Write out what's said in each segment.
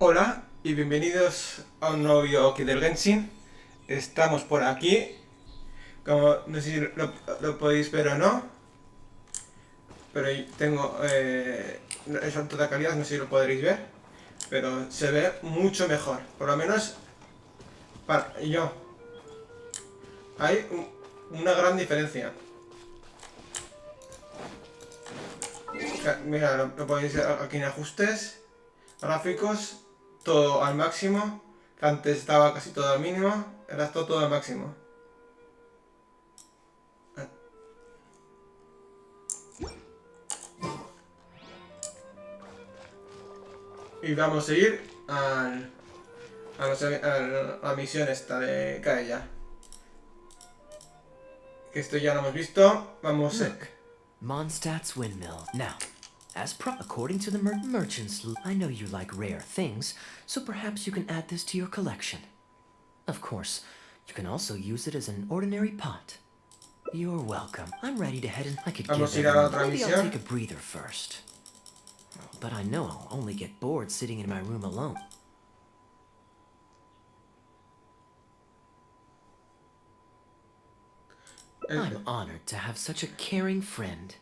Hola y bienvenidos a un nuevo video aquí del Genshin. Estamos por aquí, como no sé si lo podéis ver o no, pero tengo el salto de calidad, no sé si lo podréis ver, pero se ve mucho mejor, por lo menos para yo. Hay una gran diferencia. Mira, lo podéis ver aquí en ajustes, gráficos, todo al máximo, que antes estaba casi todo al mínimo, ahora está todo al máximo. Y vamos a ir a la misión esta de Kaeya. Que esto ya lo hemos visto. Vamos a... Look, Mondstadt's windmill. Now, according to the merchants, I know you like rare things, so perhaps you can add this to your collection. Of course, you can also use it as an ordinary pot. You're welcome. I'm ready to head in. I could Vamos a give ir a la everyone. otra Maybe I'll misión. take a breather first. But I know I'll only get bored sitting in my room alone. I'm honored to have such a caring friend.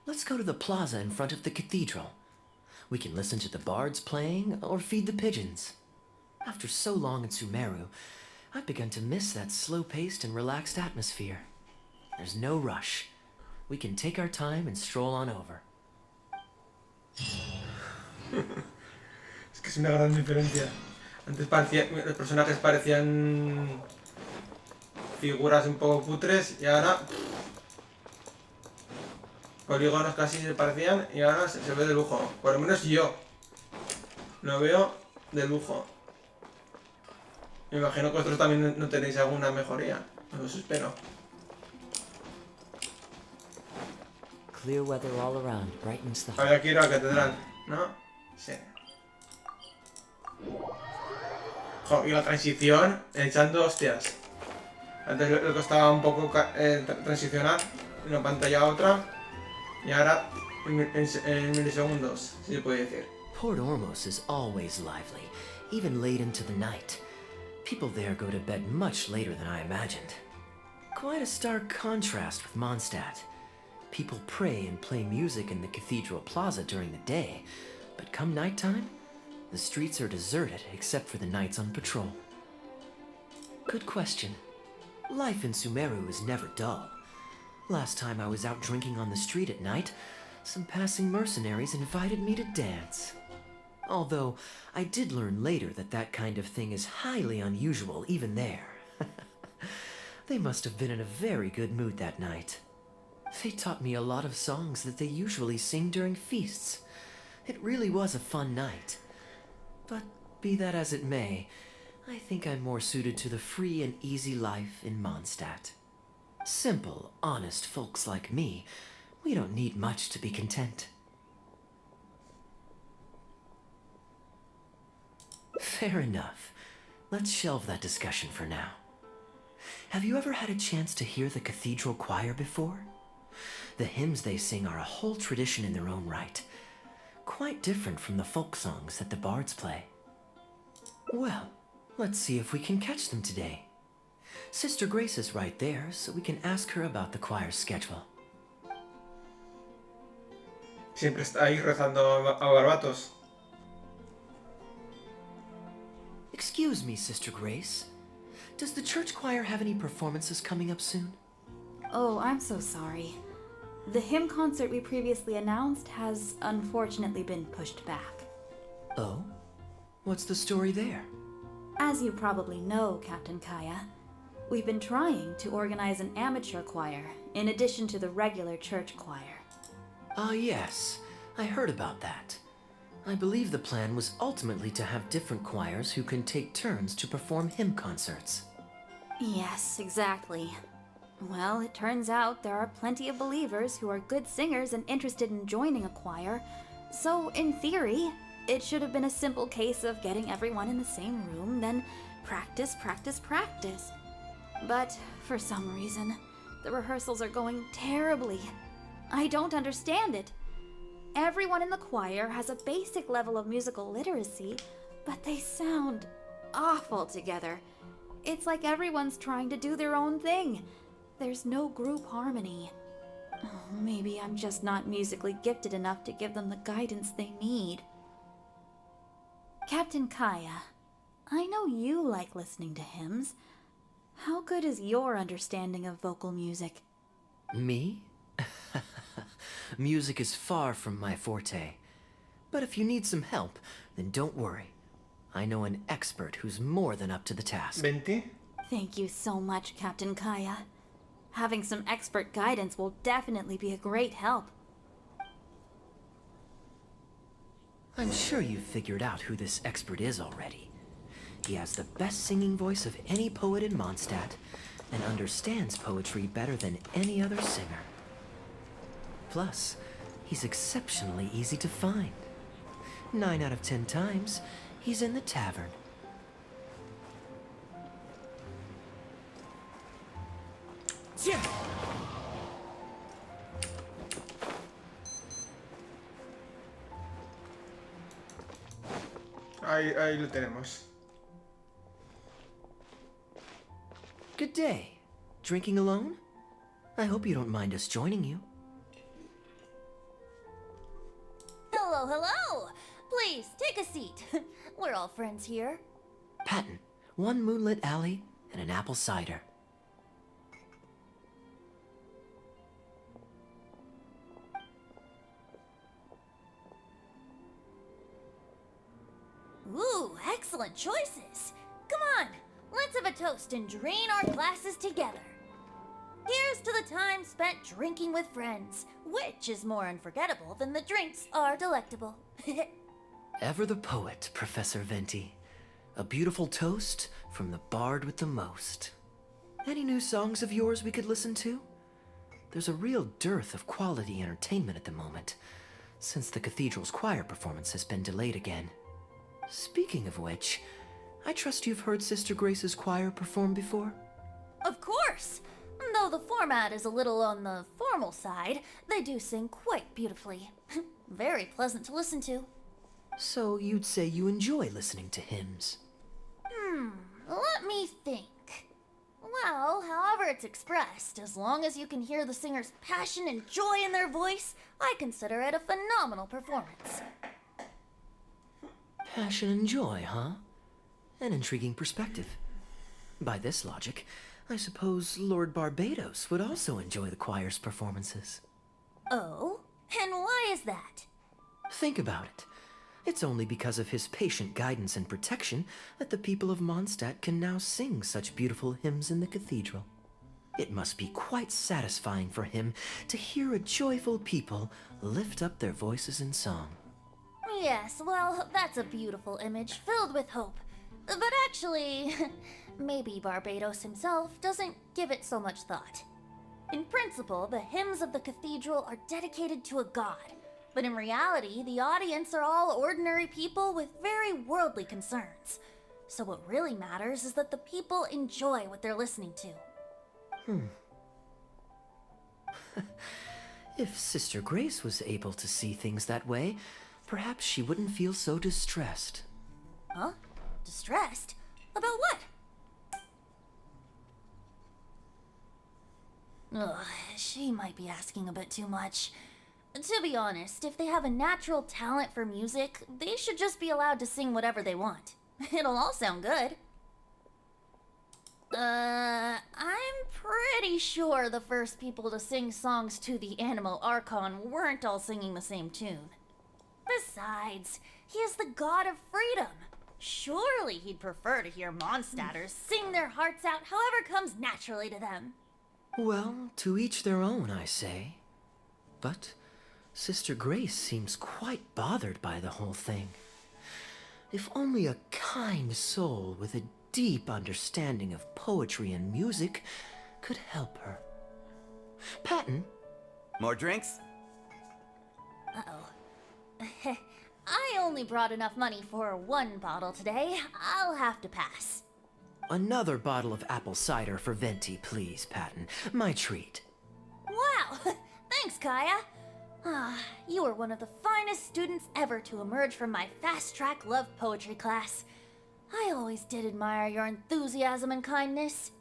Let's go to the plaza in front of the cathedral. We can listen to the bards playing or feed the pigeons. After so long in Sumeru, I've begun to miss that slow-paced and relaxed atmosphere. There's no rush. We can take our time and stroll on over. Es que es una gran diferencia. Antes los personajes parecían figuras un poco cutres y ahora polígonos casi se parecían y ahora se ve de lujo. Por lo menos yo lo veo de lujo. Me imagino que vosotros también no tenéis alguna mejoría. Os espero. Clear weather all around brightens the Ahora quiero a la catedral, ¿no? Sí. Jo, y la transición echando hostias. Antes le costaba un poco transicionar de una pantalla a otra. Y ahora en milisegundos, si se puede decir. Port Ormos is always lively, even late into the night. People there go to bed much later than I imagined. Quite a stark contrast with Mondstadt. People pray and play music in the cathedral plaza during the day, but come nighttime, the streets are deserted except for the knights on patrol. Good question. Life in Sumeru is never dull. Last time I was out drinking on the street at night, some passing mercenaries invited me to dance. Although, I did learn later that that kind of thing is highly unusual even there. They must have been in a very good mood that night. They taught me a lot of songs that they usually sing during feasts. It really was a fun night. But be that as it may, I think I'm more suited to the free and easy life in Mondstadt. Simple, honest folks like me, we don't need much to be content. Fair enough. Let's shelve that discussion for now. Have you ever had a chance to hear the cathedral choir before? The hymns they sing are a whole tradition in their own right. Quite different from the folk songs that the bards play. Well, let's see if we can catch them today. Sister Grace is right there, so we can ask her about the choir's schedule. Siempre está ahí rezando a barbatos. Excuse me, Sister Grace. Does the church choir have any performances coming up soon? Oh, I'm so sorry. The hymn concert we previously announced has unfortunately been pushed back. Oh? What's the story there? As you probably know, Captain Kaeya, we've been trying to organize an amateur choir in addition to the regular church choir. Ah, yes. I heard about that. I believe the plan was ultimately to have different choirs who can take turns to perform hymn concerts. Yes, exactly. Well, it turns out there are plenty of believers who are good singers and interested in joining a choir, so in theory, it should have been a simple case of getting everyone in the same room, then practice, practice, practice. But for some reason, the rehearsals are going terribly. I don't understand it. Everyone in the choir has a basic level of musical literacy, but they sound awful together. It's like everyone's trying to do their own thing. There's no group harmony. Oh, maybe I'm just not musically gifted enough to give them the guidance they need. Captain Kaeya, I know you like listening to hymns. How good is your understanding of vocal music? Me? Music is far from my forte. But if you need some help, then don't worry. I know an expert who's more than up to the task. 20. Thank you so much, Captain Kaeya. Having some expert guidance will definitely be a great help. I'm sure you've figured out who this expert is already. He has the best singing voice of any poet in Mondstadt, and understands poetry better than any other singer. Plus, he's exceptionally easy to find. 9 out of 10 times, he's in the tavern. Ahí lo tenemos. Good day. Drinking alone? I hope you don't mind us joining you. Hello, hello! Please, take a seat. We're all friends here. Patton, 1 moonlit alley and an apple cider. Ooh, excellent choices. Come on, let's have a toast and drain our glasses together. Here's to the time spent drinking with friends, which is more unforgettable than the drinks are delectable. Ever the poet, Professor Venti. A beautiful toast from the bard with the most. Any new songs of yours we could listen to? There's a real dearth of quality entertainment at the moment, since the cathedral's choir performance has been delayed again. Speaking of which, I trust you've heard Sister Grace's choir perform before? Of course! Though the format is a little on the formal side, they do sing quite beautifully. Very pleasant to listen to. So you'd say you enjoy listening to hymns? Let me think. Well, however it's expressed, as long as you can hear the singer's passion and joy in their voice, I consider it a phenomenal performance. Passion and joy, huh? An intriguing perspective. By this logic, I suppose Lord Barbados would also enjoy the choir's performances. Oh? And why is that? Think about it. It's only because of his patient guidance and protection that the people of Mondstadt can now sing such beautiful hymns in the cathedral. It must be quite satisfying for him to hear a joyful people lift up their voices in song. Yes, well, that's a beautiful image filled with hope. But actually, maybe Barbados himself doesn't give it so much thought. In principle, the hymns of the cathedral are dedicated to a god. But in reality, the audience are all ordinary people with very worldly concerns. So what really matters is that the people enjoy what they're listening to. If Sister Grace was able to see things that way, perhaps she wouldn't feel so distressed. Huh? Distressed? About what? Ugh, she might be asking a bit too much. To be honest, if they have a natural talent for music, they should just be allowed to sing whatever they want. It'll all sound good. I'm pretty sure the first people to sing songs to the Animo Archon weren't all singing the same tune. Besides, he is the god of freedom. Surely he'd prefer to hear Mondstadters sing their hearts out however comes naturally to them. Well, to each their own, I say. But Sister Grace seems quite bothered by the whole thing. If only a kind soul with a deep understanding of poetry and music could help her. Patton? More drinks? Uh-oh. I only brought enough money for 1 bottle today. I'll have to pass. Another bottle of apple cider for Venti, please, Patton. My treat. Wow! Thanks, Kaeya. Ah, you are one of the finest students ever to emerge from my fast-track love poetry class. I always did admire your enthusiasm and kindness.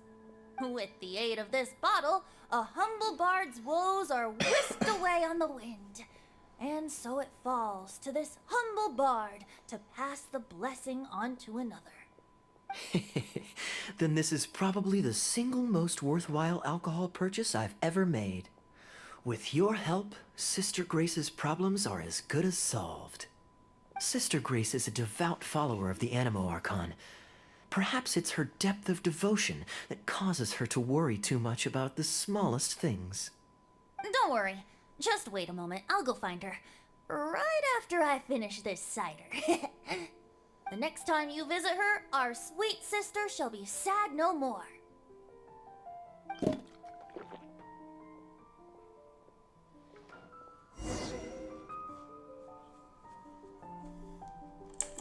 With the aid of this bottle, a humble bard's woes are whisked away on the wind. And so it falls to this humble bard to pass the blessing on to another. Then this is probably the single most worthwhile alcohol purchase I've ever made. With your help, Sister Grace's problems are as good as solved. Sister Grace is a devout follower of the Animo Archon. Perhaps it's her depth of devotion that causes her to worry too much about the smallest things. Don't worry. Just wait a moment. I'll go find her. Right after I finish this cider. The next time you visit her, our sweet sister shall be sad no more.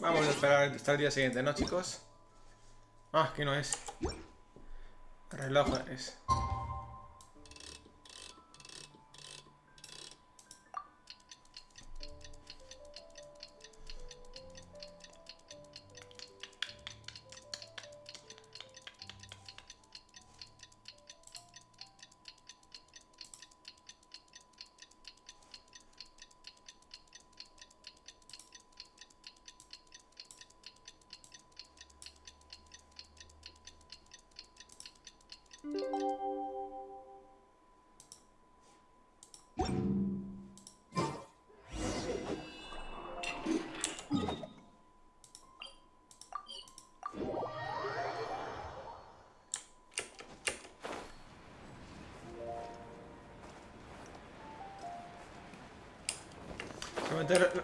Vamos a esperar hasta el día siguiente, ¿no, chicos? Ah, que no es. Reloj es.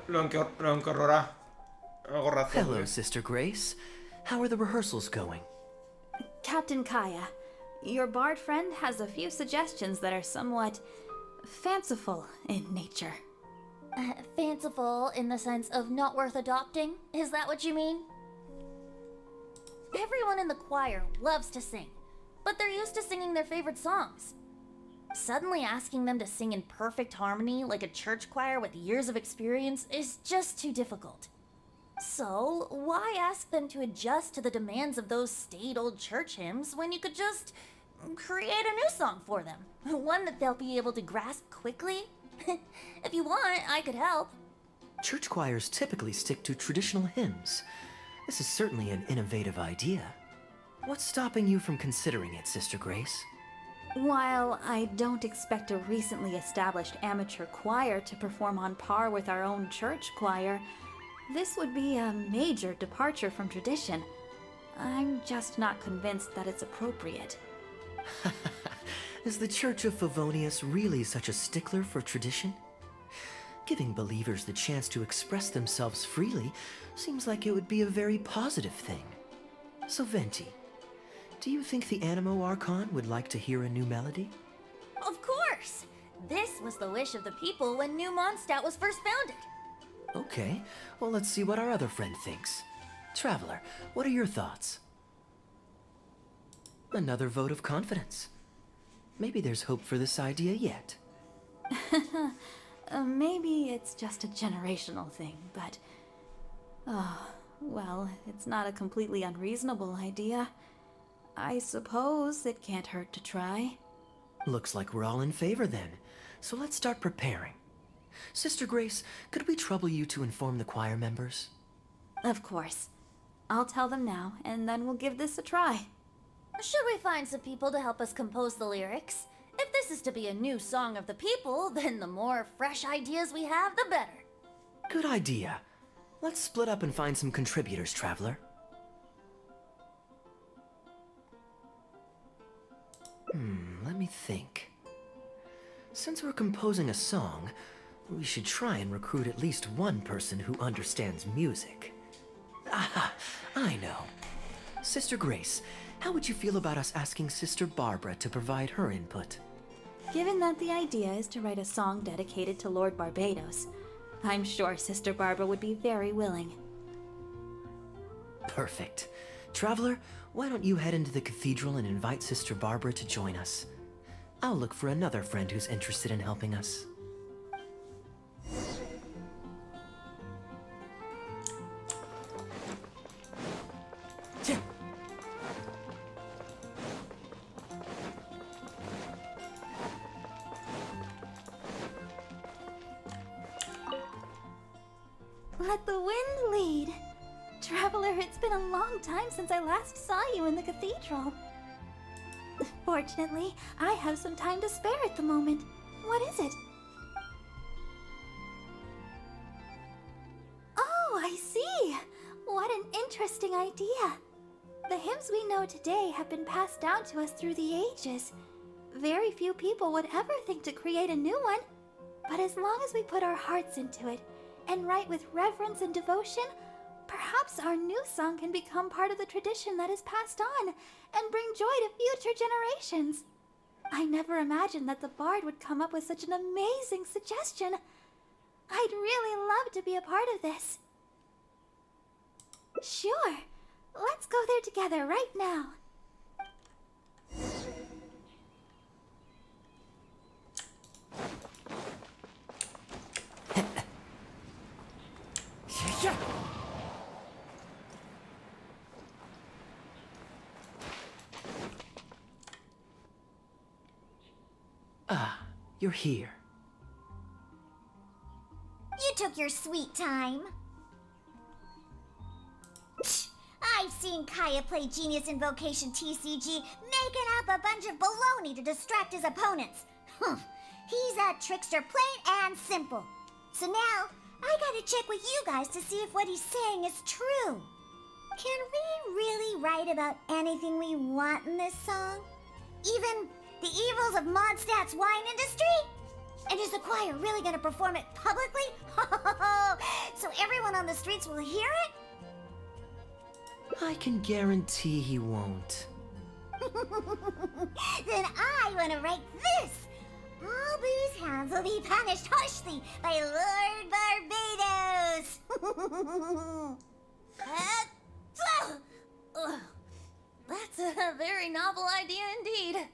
Lo encorrorá. Algo razón. Hello, Sister Grace. How are the rehearsals going? Captain Kaeya, your bard friend has a few suggestions that are somewhat fanciful in nature. Fanciful in the sense of not worth adopting? Is that what you mean? Everyone in the choir loves to sing, but they're used to singing their favorite songs. Suddenly asking them to sing in perfect harmony like a church choir with years of experience is just too difficult. So, why ask them to adjust to the demands of those staid old church hymns when you could just create a new song for them? One that they'll be able to grasp quickly? If you want, I could help. Church choirs typically stick to traditional hymns. This is certainly an innovative idea. What's stopping you from considering it, Sister Grace? While I don't expect a recently established amateur choir to perform on par with our own church choir, this would be a major departure from tradition. I'm just not convinced that it's appropriate. Is the Church of Favonius really such a stickler for tradition? Giving believers the chance to express themselves freely seems like it would be a very positive thing. So Venti, do you think the Animo Archon would like to hear a new melody? Of course! This was the wish of the people when New Mondstadt was first founded. Okay, well let's see what our other friend thinks. Traveler, what are your thoughts? Another vote of confidence. Maybe there's hope for this idea yet. Maybe it's just a generational thing, but... Oh, well, it's not a completely unreasonable idea. I suppose it can't hurt to try. Looks like we're all in favor then, so let's start preparing. Sister Grace, could we trouble you to inform the choir members? Of course. I'll tell them now, and then we'll give this a try. Should we find some people to help us compose the lyrics? If this is to be a new song of the people, then the more fresh ideas we have, the better. Good idea. Let's split up and find some contributors, Traveler. Let me think. Since we're composing a song, we should try and recruit at least one person who understands music. Aha, I know. Sister Grace, how would you feel about us asking Sister Barbara to provide her input? Given that the idea is to write a song dedicated to Lord Barbados, I'm sure Sister Barbara would be very willing. Perfect. Traveler, why don't you head into the cathedral and invite Sister Barbara to join us? I'll look for another friend who's interested in helping us. Let the wind lead. Traveler, it's been a long time since I last saw you in the cathedral. Fortunately, I have some time to spare at the moment. What is it? Oh, I see! What an interesting idea. The hymns we know today have been passed down to us through the ages. Very few people would ever think to create a new one. But as long as we put our hearts into it, and write with reverence and devotion, perhaps our new song can become part of the tradition that is passed on, and bring joy to future generations. I never imagined that the bard would come up with such an amazing suggestion. I'd really love to be a part of this. Sure. Let's go there together right now. Ah, you're here. You took your sweet time. I've seen Kaeya play Genius Invocation TCG, making up a bunch of baloney to distract his opponents. He's a trickster, plain and simple. So now, I gotta check with you guys to see if what he's saying is true. Can we really write about anything we want in this song? Even the evils of Mondstadt's wine industry? And is the choir really gonna perform it publicly? So everyone on the streets will hear it? I can guarantee he won't. Then I want to write this. All booze hounds will be punished harshly by Lord Barbados. That's a very novel idea indeed.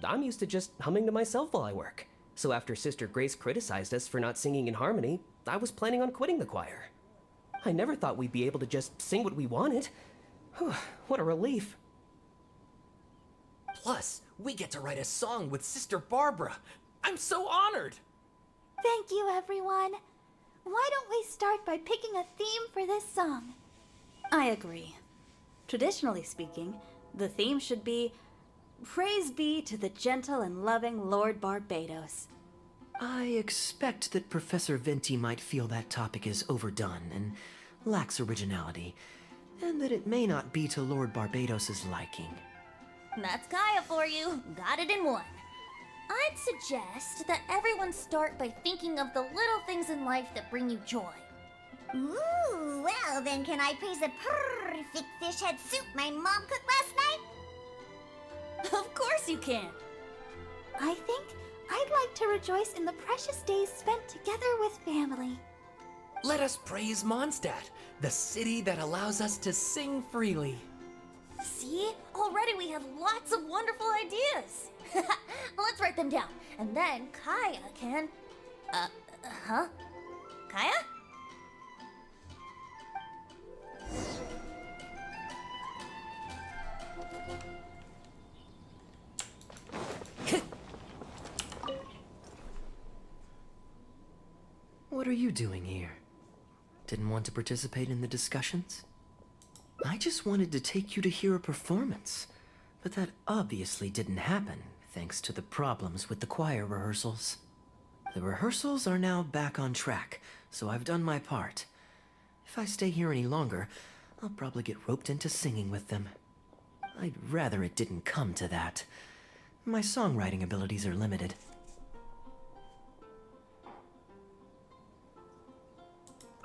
I'm used to just humming to myself while I work. So after Sister Grace criticized us for not singing in harmony, I was planning on quitting the choir. I never thought we'd be able to just sing what we wanted. What a relief. Plus, we get to write a song with Sister Barbara. I'm so honored! Thank you, everyone. Why don't we start by picking a theme for this song? I agree. Traditionally speaking, the theme should be Praise be to the gentle and loving Lord Barbados. I expect that Professor Venti might feel that topic is overdone and lacks originality, and that it may not be to Lord Barbados's liking. That's Kaeya for you. Got it in one. I'd suggest that everyone start by thinking of the little things in life that bring you joy. Ooh, well then can I praise the perfect fish head soup my mom cooked last night? Of course you can. I think I'd like to rejoice in the precious days spent together with family. Let us praise Mondstadt, the city that allows us to sing freely. See? Already we have lots of wonderful ideas. Let's write them down. And then Kaeya can... Kaeya? What are you doing here? Didn't want to participate in the discussions? I just wanted to take you to hear a performance, but that obviously didn't happen, thanks to the problems with the choir rehearsals. The rehearsals are now back on track, so I've done my part. If I stay here any longer, I'll probably get roped into singing with them. I'd rather it didn't come to that. My songwriting abilities are limited.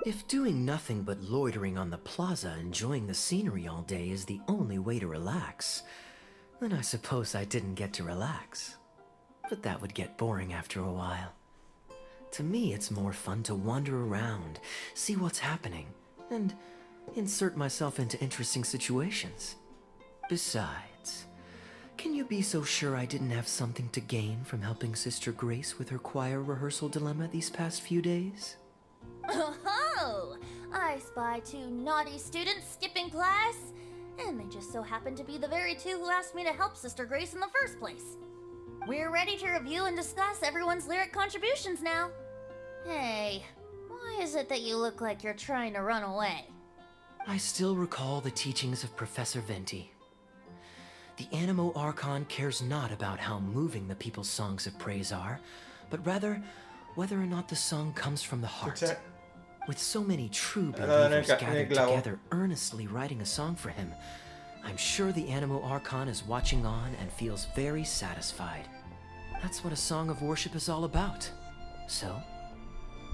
If doing nothing but loitering on the plaza enjoying the scenery all day is the only way to relax, then I suppose I didn't get to relax. But that would get boring after a while. To me, it's more fun to wander around, see what's happening, and insert myself into interesting situations. Besides, can you be so sure I didn't have something to gain from helping Sister Grace with her choir rehearsal dilemma these past few days? Oh, I spy two naughty students skipping class, and they just so happen to be the very two who asked me to help Sister Grace in the first place. We're ready to review and discuss everyone's lyric contributions now. Hey, Why is it that you look like you're trying to run away? I still recall the teachings of Professor Venti. The Animo Archon cares not about how moving the people's songs of praise are, but rather whether or not the song comes from the heart. Escucha, With so many true en el believers en el gathered clavo. together earnestly writing a song for him, I'm sure the Animo Archon is watching on and feels very satisfied. That's what a song of worship is all about. So,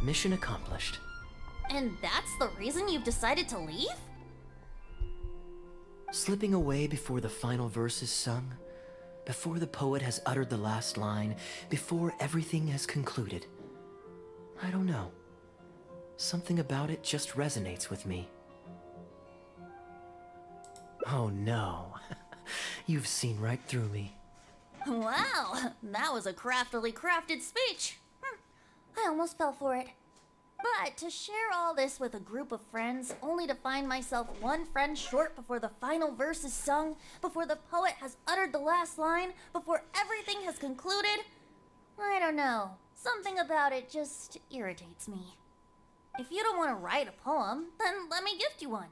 mission accomplished. And that's the reason you've decided to leave? Slipping away before the final verse is sung, before the poet has uttered the last line, before everything has concluded. I don't know. Something about it just resonates with me. Oh no. You've seen right through me. Wow, that was a craftily crafted speech. I almost fell for it. But to share all this with a group of friends, only to find myself one friend short before the final verse is sung, before the poet has uttered the last line, before everything has concluded, I don't know. Something about it just irritates me. If you don't want to write a poem, then let me gift you one.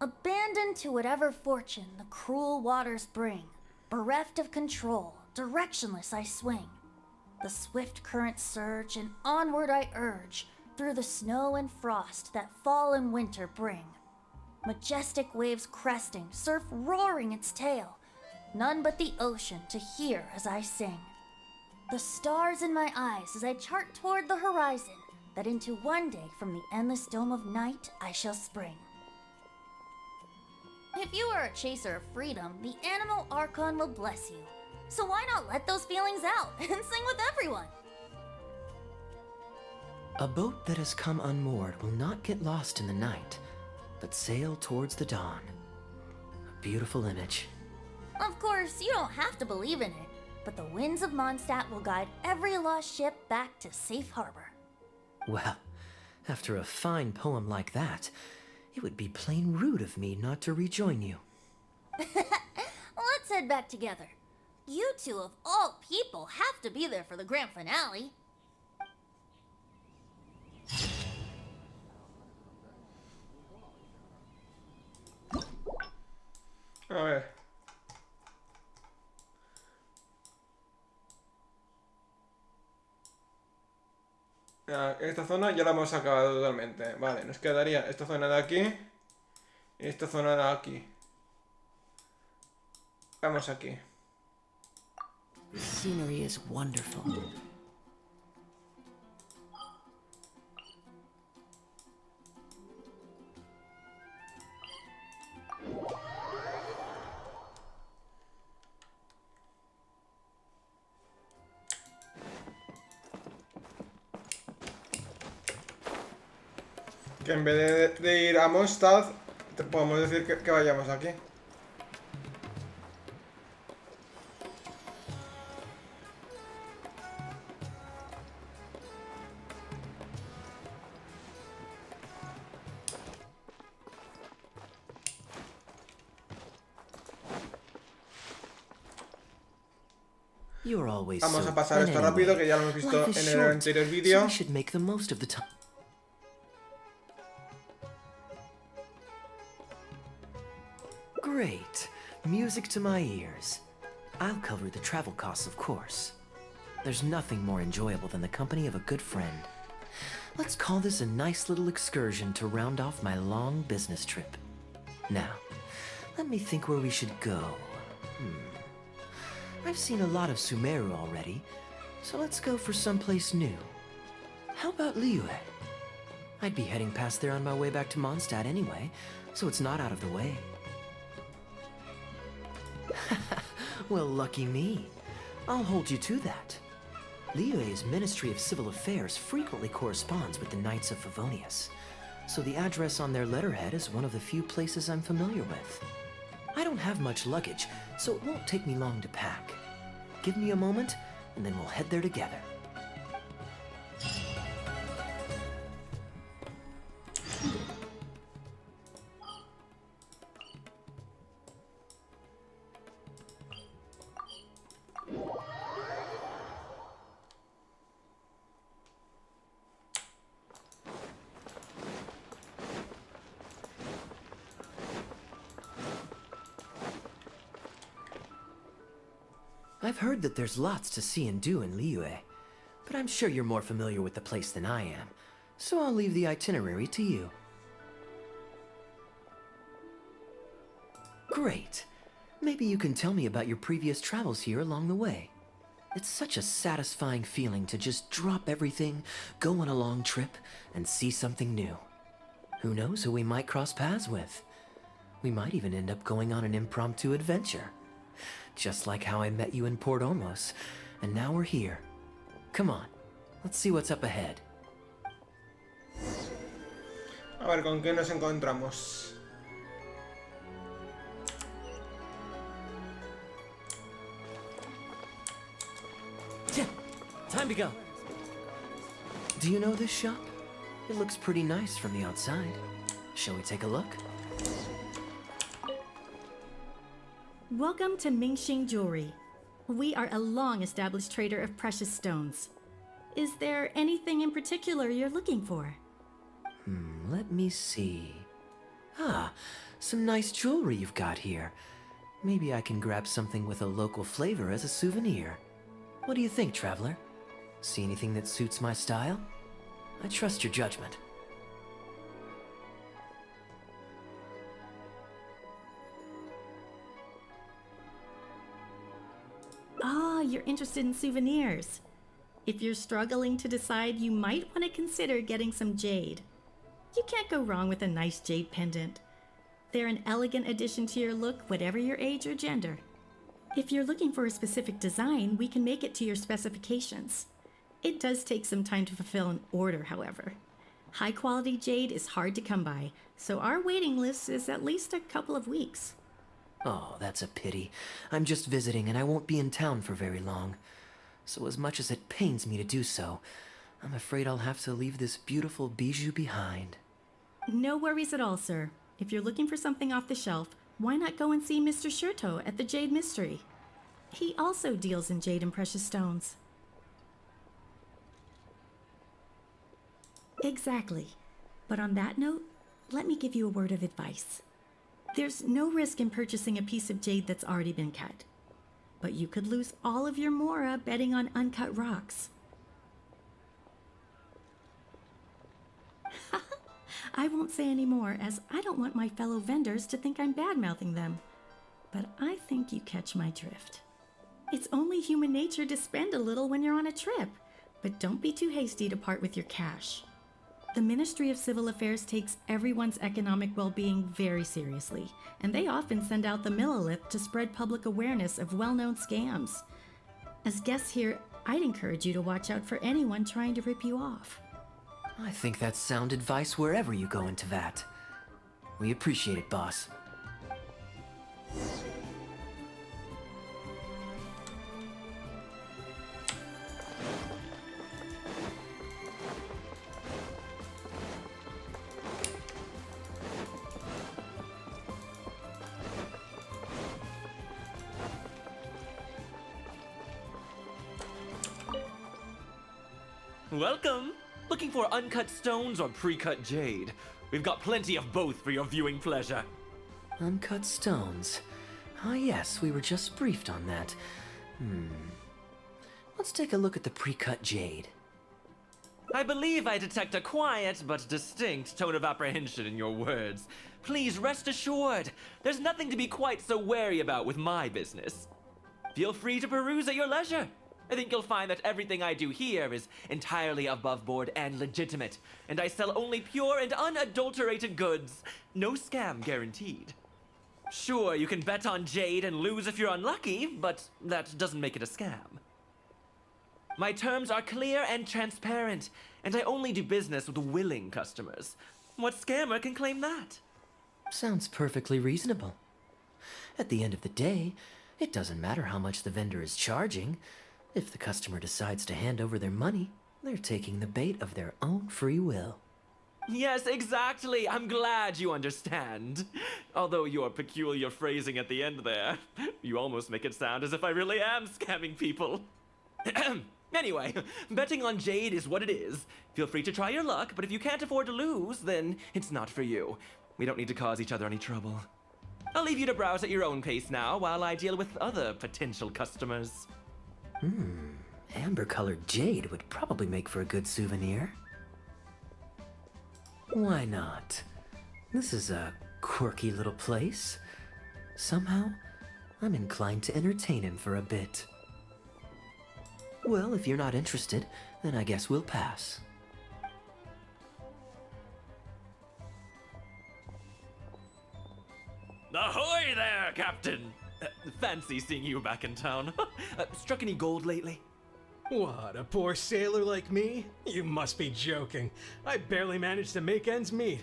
Abandoned to whatever fortune the cruel waters bring, bereft of control, directionless I swing. The swift currents surge, and onward I urge, through the snow and frost that fall and winter bring. Majestic waves cresting, surf roaring its tail, none but the ocean to hear as I sing. The stars in my eyes as I chart toward the horizon, that into one day from the endless dome of night I shall spring. If you are a chaser of freedom, the Animo Archon will bless you. So why not let those feelings out and sing with everyone? A boat that has come unmoored will not get lost in the night, but sail towards the dawn. A beautiful image. Of course, you don't have to believe in it, but the winds of Mondstadt will guide every lost ship back to safe harbor. Well, after a fine poem like that, it would be plain rude of me not to rejoin you. Let's head back together. You two, of all people, have to be there for the grand finale. A ver. Ah, esta zona ya la hemos acabado totalmente. Vale, nos quedaría esta zona de aquí y esta zona de aquí. Vamos aquí. The scenery is wonderful. Que en vez de ir a Mondstadt, te podemos decir que vayamos aquí. You're always Vamos so a pasar esto anyway, rápido, que ya lo hemos visto life is en el short, anterior so vídeo. we should make the most of the time. Great. Music to my ears. I'll cover the travel costs, of course. There's nothing more enjoyable than the company of a good friend. Let's call this a nice little excursion to round off my long business trip. Now, let me think where we should go. I've seen a lot of Sumeru already, so let's go for someplace new. How about Liyue? I'd be heading past there on my way back to Mondstadt anyway, so it's not out of the way. Well, lucky me. I'll hold you to that. Liyue's Ministry of Civil Affairs frequently corresponds with the Knights of Favonius, so the address on their letterhead is one of the few places I'm familiar with. I don't have much luggage, so it won't take me long to pack. Give me a moment, and then we'll head there together. I've heard that there's lots to see and do in Liyue, but I'm sure you're more familiar with the place than I am, so I'll leave the itinerary to you. Great. Maybe you can tell me about your previous travels here along the way. It's such a satisfying feeling to just drop everything, go on a long trip, and see something new. Who knows who we might cross paths with? We might even end up going on an impromptu adventure. Just like how I met you in Port Ormos, and now we're here. Come on, let's see what's up ahead. A ver, ¿con qué nos encontramos? Time to go. Do you know this shop? It looks pretty nice from the outside. Shall we take a look? Welcome to Mingxing Jewelry. We are a long-established trader of precious stones. Is there anything in particular you're looking for? Let me see. Ah, some nice jewelry you've got here. Maybe I can grab something with a local flavor as a souvenir. What do you think, traveler? See anything that suits my style? I trust your judgment. Ah, you're interested in souvenirs. If you're struggling to decide, you might want to consider getting some jade. You can't go wrong with a nice jade pendant. They're an elegant addition to your look, whatever your age or gender. If you're looking for a specific design, we can make it to your specifications. It does take some time to fulfill an order, however. High-quality jade is hard to come by, so our waiting list is at least a couple of weeks. Oh, that's a pity. I'm just visiting and I won't be in town for very long. So as much as it pains me to do so, I'm afraid I'll have to leave this beautiful bijou behind. No worries at all, sir. If you're looking for something off the shelf, why not go and see Mr. Shurto at the Jade Mystery? He also deals in jade and precious stones. Exactly. But on that note, let me give you a word of advice. There's no risk in purchasing a piece of jade that's already been cut. But you could lose all of your mora betting on uncut rocks. I won't say any more, as I don't want my fellow vendors to think I'm bad-mouthing them. But I think you catch my drift. It's only human nature to spend a little when you're on a trip, but don't be too hasty to part with your cash. The Ministry of Civil Affairs takes everyone's economic well-being very seriously, and they often send out the Millilith to spread public awareness of well-known scams. As guests here, I'd encourage you to watch out for anyone trying to rip you off. I think that's sound advice wherever you go into that. We appreciate it, boss. Welcome! Looking for uncut stones or pre-cut jade? We've got plenty of both for your viewing pleasure. Uncut stones. Ah, yes, we were just briefed on that. Let's take a look at the pre-cut jade. I believe I detect a quiet but distinct tone of apprehension in your words. Please rest assured, there's nothing to be quite so wary about with my business. Feel free to peruse at your leisure. I think you'll find that everything I do here is entirely above board and legitimate, and I sell only pure and unadulterated goods. No scam guaranteed. Sure, you can bet on jade and lose if you're unlucky, but that doesn't make it a scam. My terms are clear and transparent, and I only do business with willing customers. What scammer can claim that? Sounds perfectly reasonable. At the end of the day, it doesn't matter how much the vendor is charging. If the customer decides to hand over their money, they're taking the bait of their own free will. Yes, exactly. I'm glad you understand. Although your peculiar phrasing at the end there, you almost make it sound as if I really am scamming people. Anyway, betting on jade is what it is. Feel free to try your luck, but if you can't afford to lose, then it's not for you. We don't need to cause each other any trouble. I'll leave you to browse at your own pace now while I deal with other potential customers. Amber-colored jade would probably make for a good souvenir. Why not? This is a quirky little place. Somehow, I'm inclined to entertain him for a bit. Well, if you're not interested, then I guess we'll pass. Ahoy there, Captain! Fancy seeing you back in town. Struck any gold lately? What, a poor sailor like me? You must be joking. I barely managed to make ends meet.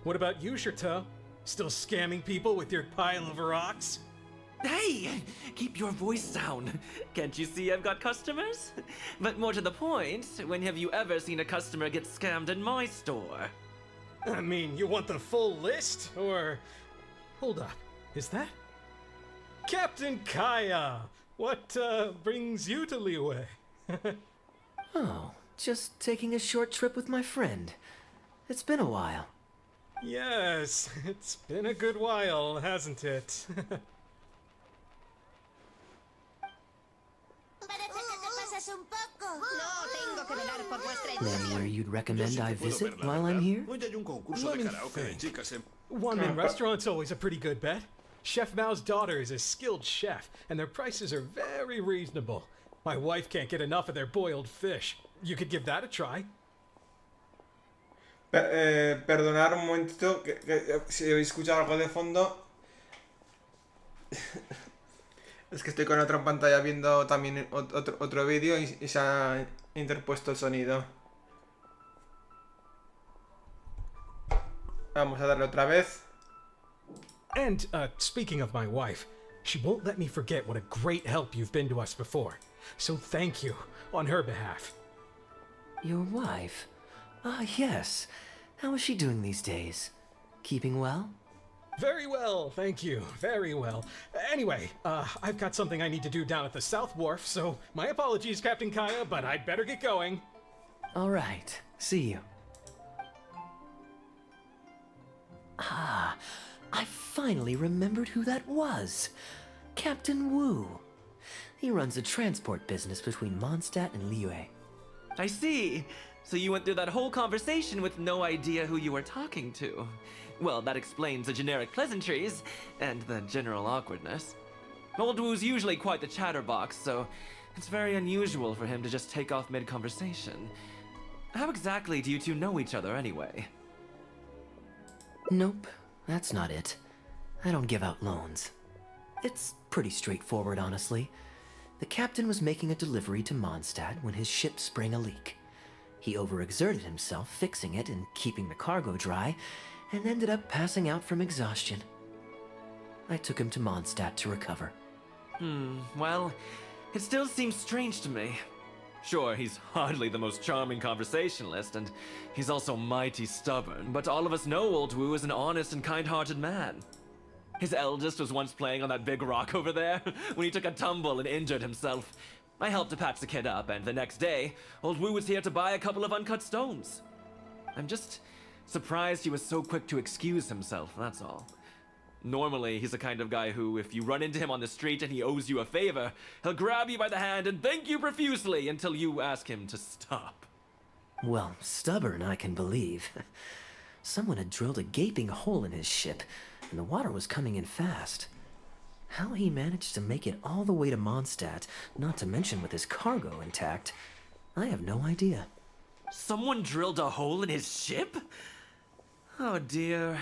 What about you, Chateau? Still scamming people with your pile of rocks? Hey! Keep your voice down. Can't you see I've got customers? But more to the point, when have you ever seen a customer get scammed in my store? I mean, you want the full list? Or... Hold up, is that... Captain Kaeya! What, brings you to Liyue? Oh, just taking a short trip with my friend. It's been a while. Yes, it's been a good while, hasn't it? Anywhere you'd recommend I visit while I'm here? Let me think. One-man restaurant's always a pretty good bet. Chef Mao's daughter is a skilled chef, and their prices are very reasonable. My wife can't get enough of their boiled fish. You could give that a try. Perdonad un momentito, que si habéis escuchado algo de fondo. Es que estoy con otra pantalla viendo también otro vídeo y se ha interpuesto el sonido. Vamos a darle otra vez. And, speaking of my wife, she won't let me forget what a great help you've been to us before. So thank you, on her behalf. Your wife? Ah, yes. How is she doing these days? Keeping well? Very well, thank you. Very well. Anyway, I've got something I need to do down at the South Wharf, so my apologies, Captain Kaeya, but I'd better get going. All right. See you. Ah, I finally remembered who that was. Captain Wu. He runs a transport business between Mondstadt and Liyue. I see. So you went through that whole conversation with no idea who you were talking to. Well, that explains the generic pleasantries and the general awkwardness. Old Wu's usually quite the chatterbox, so it's very unusual for him to just take off mid-conversation. How exactly do you two know each other anyway? Nope, that's not it. I don't give out loans. It's pretty straightforward, honestly. The captain was making a delivery to Mondstadt when his ship sprang a leak. He overexerted himself fixing it and keeping the cargo dry, and ended up passing out from exhaustion. I took him to Mondstadt to recover. Well, it still seems strange to me. Sure, he's hardly the most charming conversationalist, and he's also mighty stubborn, but all of us know Old Wu is an honest and kind-hearted man. His eldest was once playing on that big rock over there when he took a tumble and injured himself. I helped to patch the kid up, and the next day, Old Wu was here to buy a couple of uncut stones. I'm just surprised he was so quick to excuse himself, that's all. Normally, he's the kind of guy who, if you run into him on the street and he owes you a favor, he'll grab you by the hand and thank you profusely until you ask him to stop. Well, stubborn, I can believe. Someone had drilled a gaping hole in his ship, and the water was coming in fast. How he managed to make it all the way to Mondstadt, not to mention with his cargo intact, I have no idea. Someone drilled a hole in his ship? Oh dear.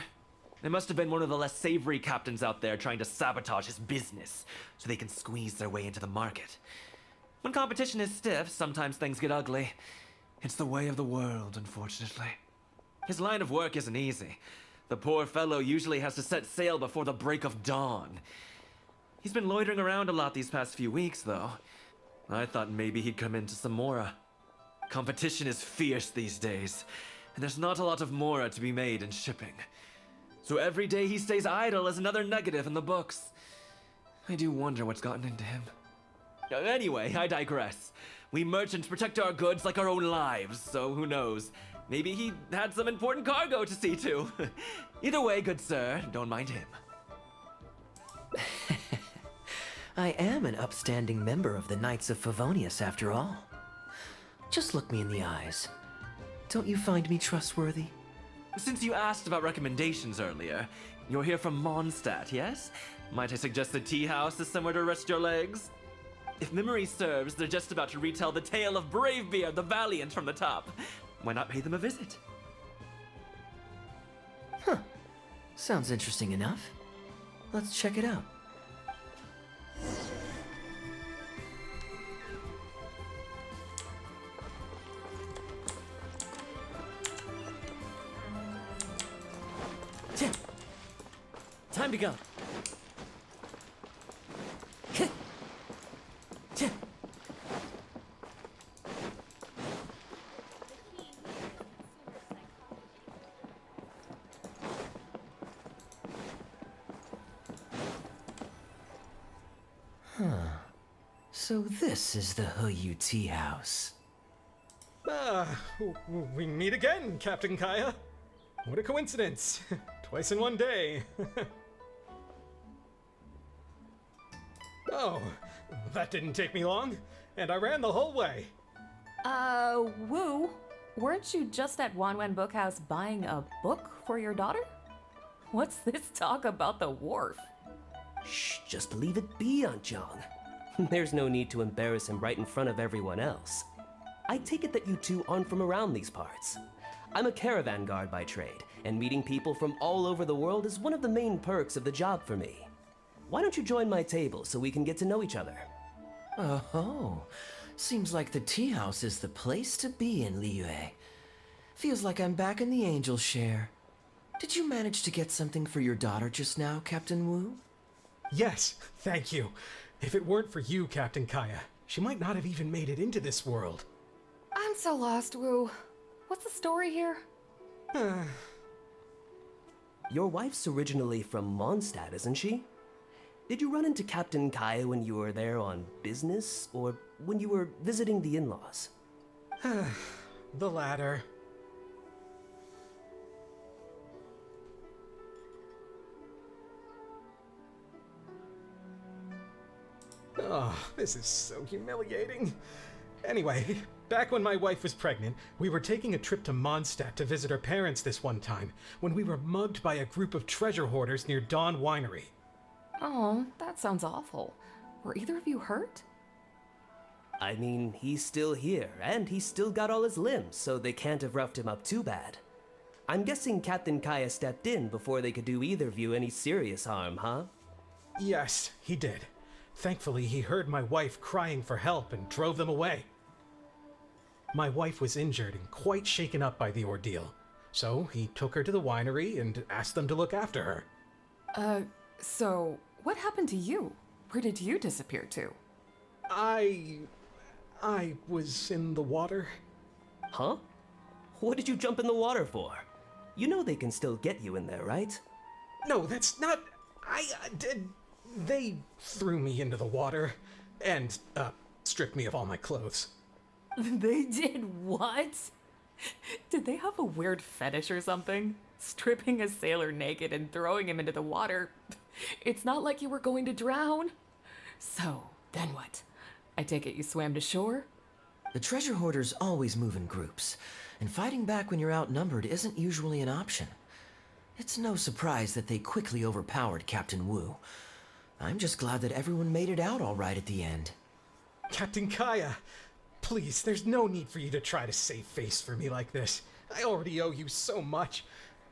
It must have been one of the less savory captains out there trying to sabotage his business so they can squeeze their way into the market. When competition is stiff, sometimes things get ugly. It's the way of the world, unfortunately. His line of work isn't easy. The poor fellow usually has to set sail before the break of dawn. He's been loitering around a lot these past few weeks, though. I thought maybe he'd come into some Mora. Competition is fierce these days, and there's not a lot of Mora to be made in shipping. So every day he stays idle is another negative in the books. I do wonder what's gotten into him. Anyway, I digress. We merchants protect our goods like our own lives, so who knows? Maybe he had some important cargo to see to. Either way, good sir, don't mind him. I am an upstanding member of the Knights of Favonius after all. Just look me in the eyes. Don't you find me trustworthy? Since you asked about recommendations earlier, you're here from Mondstadt, yes? Might I suggest the tea house is somewhere to rest your legs? If memory serves, they're just about to retell the tale of Bravebeard the Valiant from the top. Why not pay them a visit? Huh. Sounds interesting enough. Let's check it out. Time to go. So this is the Huyu Tea House. We meet again, Captain Kaeya. What a coincidence. Twice in one day. Oh, that didn't take me long, and I ran the whole way. Wu, weren't you just at Wanwen Bookhouse buying a book for your daughter? What's this talk about the wharf? Shh, just leave it be, Aunt Jong. There's no need to embarrass him right in front of everyone else. I take it that you two aren't from around these parts. I'm a caravan guard by trade, and meeting people from all over the world is one of the main perks of the job for me. Why don't you join my table so we can get to know each other? Oh, seems like the tea house is the place to be in Liyue. Feels like I'm back in the angel share. Did you manage to get something for your daughter just now, Captain Wu? Yes, thank you. If it weren't for you, Captain Kaeya, she might not have even made it into this world. I'm so lost, Wu. What's the story here? Your wife's originally from Mondstadt, isn't she? Did you run into Captain Kaeya when you were there on business, or when you were visiting the in-laws? The latter. Oh, this is so humiliating. Anyway, back when my wife was pregnant, we were taking a trip to Mondstadt to visit her parents this one time, when we were mugged by a group of treasure hoarders near Dawn Winery. Oh, that sounds awful. Were either of you hurt? I mean, he's still here, and he's still got all his limbs, so they can't have roughed him up too bad. I'm guessing Captain Kaeya stepped in before they could do either of you any serious harm, huh? Yes, he did. Thankfully, he heard my wife crying for help and drove them away. My wife was injured and quite shaken up by the ordeal, so he took her to the winery and asked them to look after her. So what happened to you? Where did you disappear to? I was in the water. Huh? What did you jump in the water for? You know they can still get you in there, right? No, that's not... They threw me into the water and, stripped me of all my clothes. They did what? Did they have a weird fetish or something? Stripping a sailor naked and throwing him into the water? It's not like you were going to drown. So, then what? I take it you swam to shore? The treasure hoarders always move in groups, and fighting back when you're outnumbered isn't usually an option. It's no surprise that they quickly overpowered Captain Wu. I'm just glad that everyone made it out all right at the end. Captain Kaeya, please, there's no need for you to try to save face for me like this. I already owe you so much.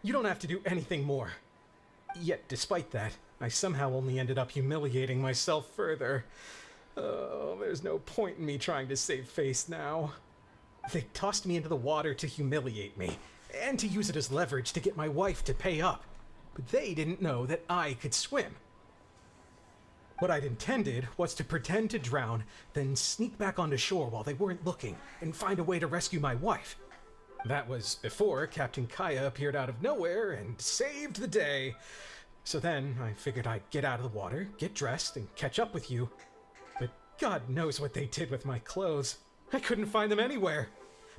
You don't have to do anything more. Yet, despite that, I somehow only ended up humiliating myself further. Oh, there's no point in me trying to save face now. They tossed me into the water to humiliate me, and to use it as leverage to get my wife to pay up. But they didn't know that I could swim. What I'd intended was to pretend to drown, then sneak back onto shore while they weren't looking, and find a way to rescue my wife. That was before Captain Kaeya appeared out of nowhere and saved the day. So then I figured I'd get out of the water, get dressed, and catch up with you. But God knows what they did with my clothes. I couldn't find them anywhere.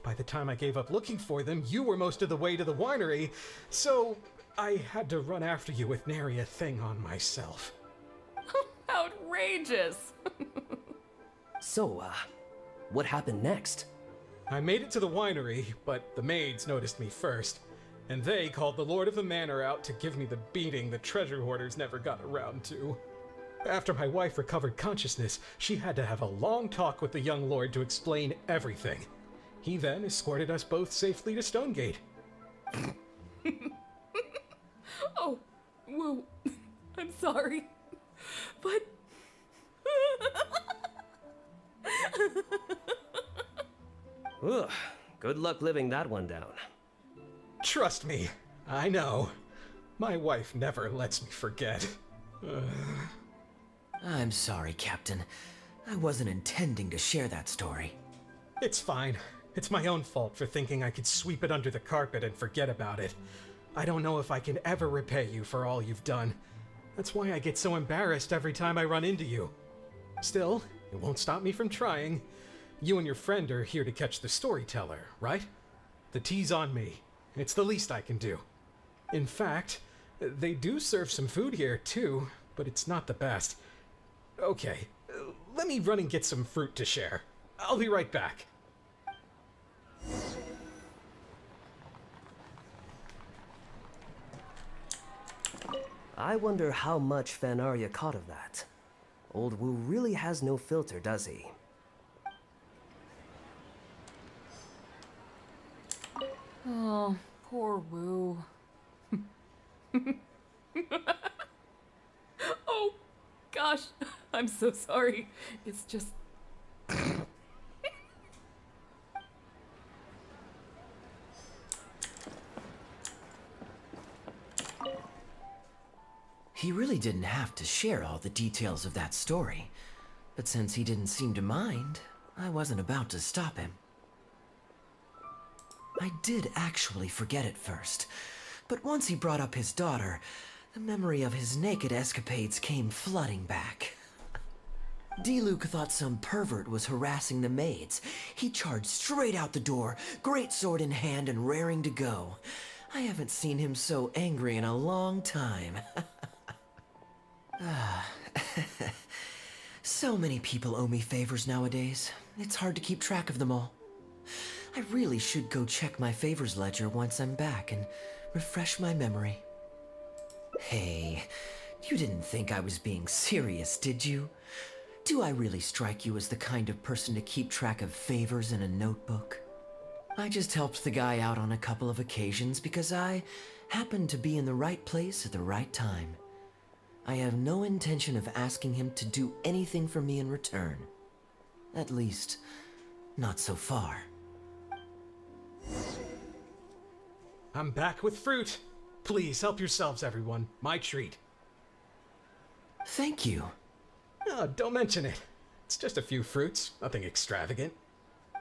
By the time I gave up looking for them, you were most of the way to the winery, so I had to run after you with nary a thing on myself. outrageous. So, what happened next? I made it to the winery, but the maids noticed me first, and they called the Lord of the Manor out to give me the beating the treasure hoarders never got around to. After my wife recovered consciousness, she had to have a long talk with the young lord to explain everything. He then escorted us both safely to Stonegate. Oh, whoa. I'm sorry. But... Ugh, good luck living that one down. Trust me, I know. My wife never lets me forget. I'm sorry, Captain. I wasn't intending to share that story. It's fine. It's my own fault for thinking I could sweep it under the carpet and forget about it. I don't know if I can ever repay you for all you've done. That's why I get so embarrassed every time I run into you. Still, it won't stop me from trying. You and your friend are here to catch the storyteller, right? The tea's on me. It's the least I can do. In fact, they do serve some food here, too, but it's not the best. Okay, let me run and get some fruit to share. I'll be right back. I wonder how much Fanaria caught of that. Old Wu really has no filter, does he? Oh, poor Wu. Oh, gosh. I'm so sorry. It's just... He really didn't have to share all the details of that story, but since he didn't seem to mind, I wasn't about to stop him. I did actually forget at first, but once he brought up his daughter, the memory of his naked escapades came flooding back. D-Luke thought some pervert was harassing the maids. He charged straight out the door, great sword in hand and raring to go. I haven't seen him so angry in a long time. So many people owe me favors nowadays. It's hard to keep track of them all. I really should go check my favors ledger once I'm back and refresh my memory. Hey, you didn't think I was being serious, did you? Do I really strike you as the kind of person to keep track of favors in a notebook? I just helped the guy out on a couple of occasions because I happened to be in the right place at the right time. I have no intention of asking him to do anything for me in return. At least, not so far. I'm back with fruit. Please help yourselves, everyone. My treat. Thank you. Oh, don't mention it. It's just a few fruits, nothing extravagant.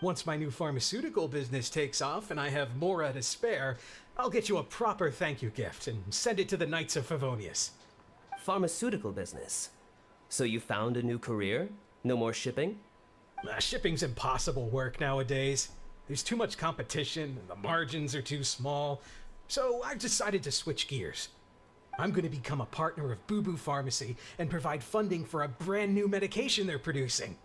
Once my new pharmaceutical business takes off and I have more to spare, I'll get you a proper thank you gift and send it to the Knights of Favonius. Pharmaceutical business. So you found a new career? No more shipping? Shipping's impossible work nowadays. There's too much competition, and the margins are too small. So I've decided to switch gears. I'm going to become a partner of Boo Boo Pharmacy and provide funding for a brand new medication they're producing.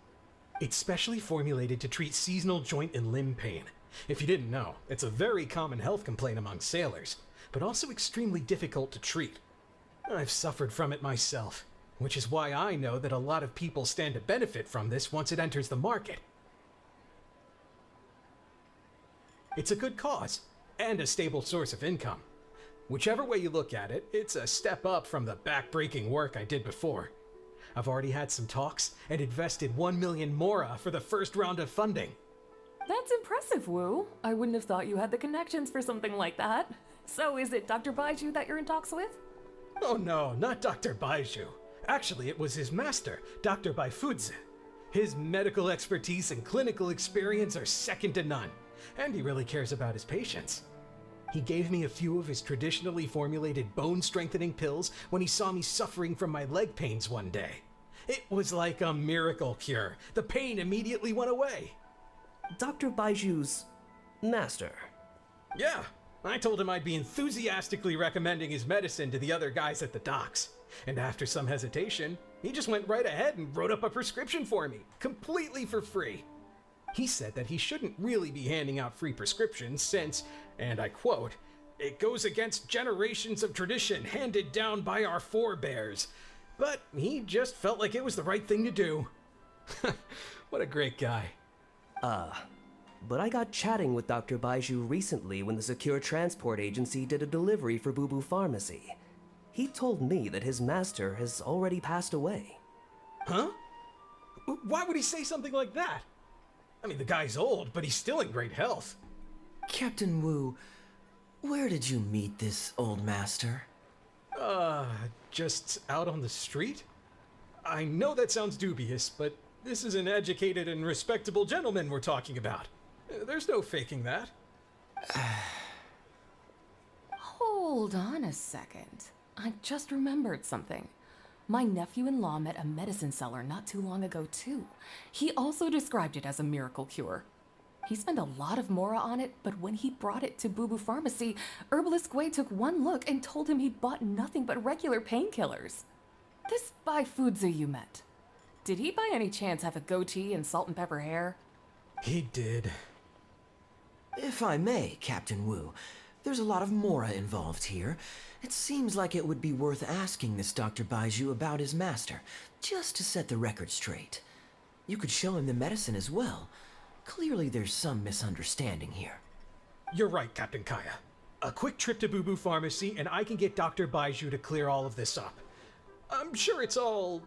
It's specially formulated to treat seasonal joint and limb pain. If you didn't know, it's a very common health complaint among sailors, but also extremely difficult to treat. I've suffered from it myself, which is why I know that a lot of people stand to benefit from this once it enters the market. It's a good cause, and a stable source of income. Whichever way you look at it, it's a step up from the back-breaking work I did before. I've already had some talks and invested 1 million mora for the first round of funding. That's impressive, Wu. I wouldn't have thought you had the connections for something like that. So is it Dr. Baiju that you're in talks with? Oh no, not Dr. Baiju. Actually, it was his master, Dr. Baifudze. His medical expertise and clinical experience are second to none, and he really cares about his patients. He gave me a few of his traditionally formulated bone-strengthening pills when he saw me suffering from my leg pains one day. It was like a miracle cure. The pain immediately went away. Dr. Baiju's master. Yeah, I told him I'd be enthusiastically recommending his medicine to the other guys at the docks. And after some hesitation, He just went right ahead and wrote up a prescription for me, completely for free. He said that he shouldn't really be handing out free prescriptions since, and I quote, "it goes against generations of tradition handed down by our forebears." But he just felt like it was the right thing to do. What a great guy. But I got chatting with Dr. Baiju recently when the Secure Transport Agency did a delivery for Boo Boo Pharmacy. He told me that his master has already passed away. Huh? Why would he say something like that? I mean, the guy's old, but he's still in great health. Captain Wu, where did you meet this old master? Just out on the street? I know that sounds dubious, but this is an educated and respectable gentleman we're talking about. There's no faking that. Hold on a second. I just remembered something. My nephew-in-law met a medicine seller not too long ago, too. He also described it as a miracle cure. He spent a lot of mora on it, but when he brought it to Boo Boo Pharmacy, Herbalist Gui took one look and told him he'd bought nothing but regular painkillers. This Bai Fuzi you met, did he by any chance have a goatee and salt and pepper hair? He did. If I may, Captain Wu, there's a lot of mora involved here. It seems like it would be worth asking this Dr. Baiju about his master, just to set the record straight. You could show him the medicine as well. Clearly there's some misunderstanding here. You're right, Captain Kaeya. A quick trip to Boo Boo Pharmacy and I can get Dr. Baiju to clear all of this up. I'm sure it's all...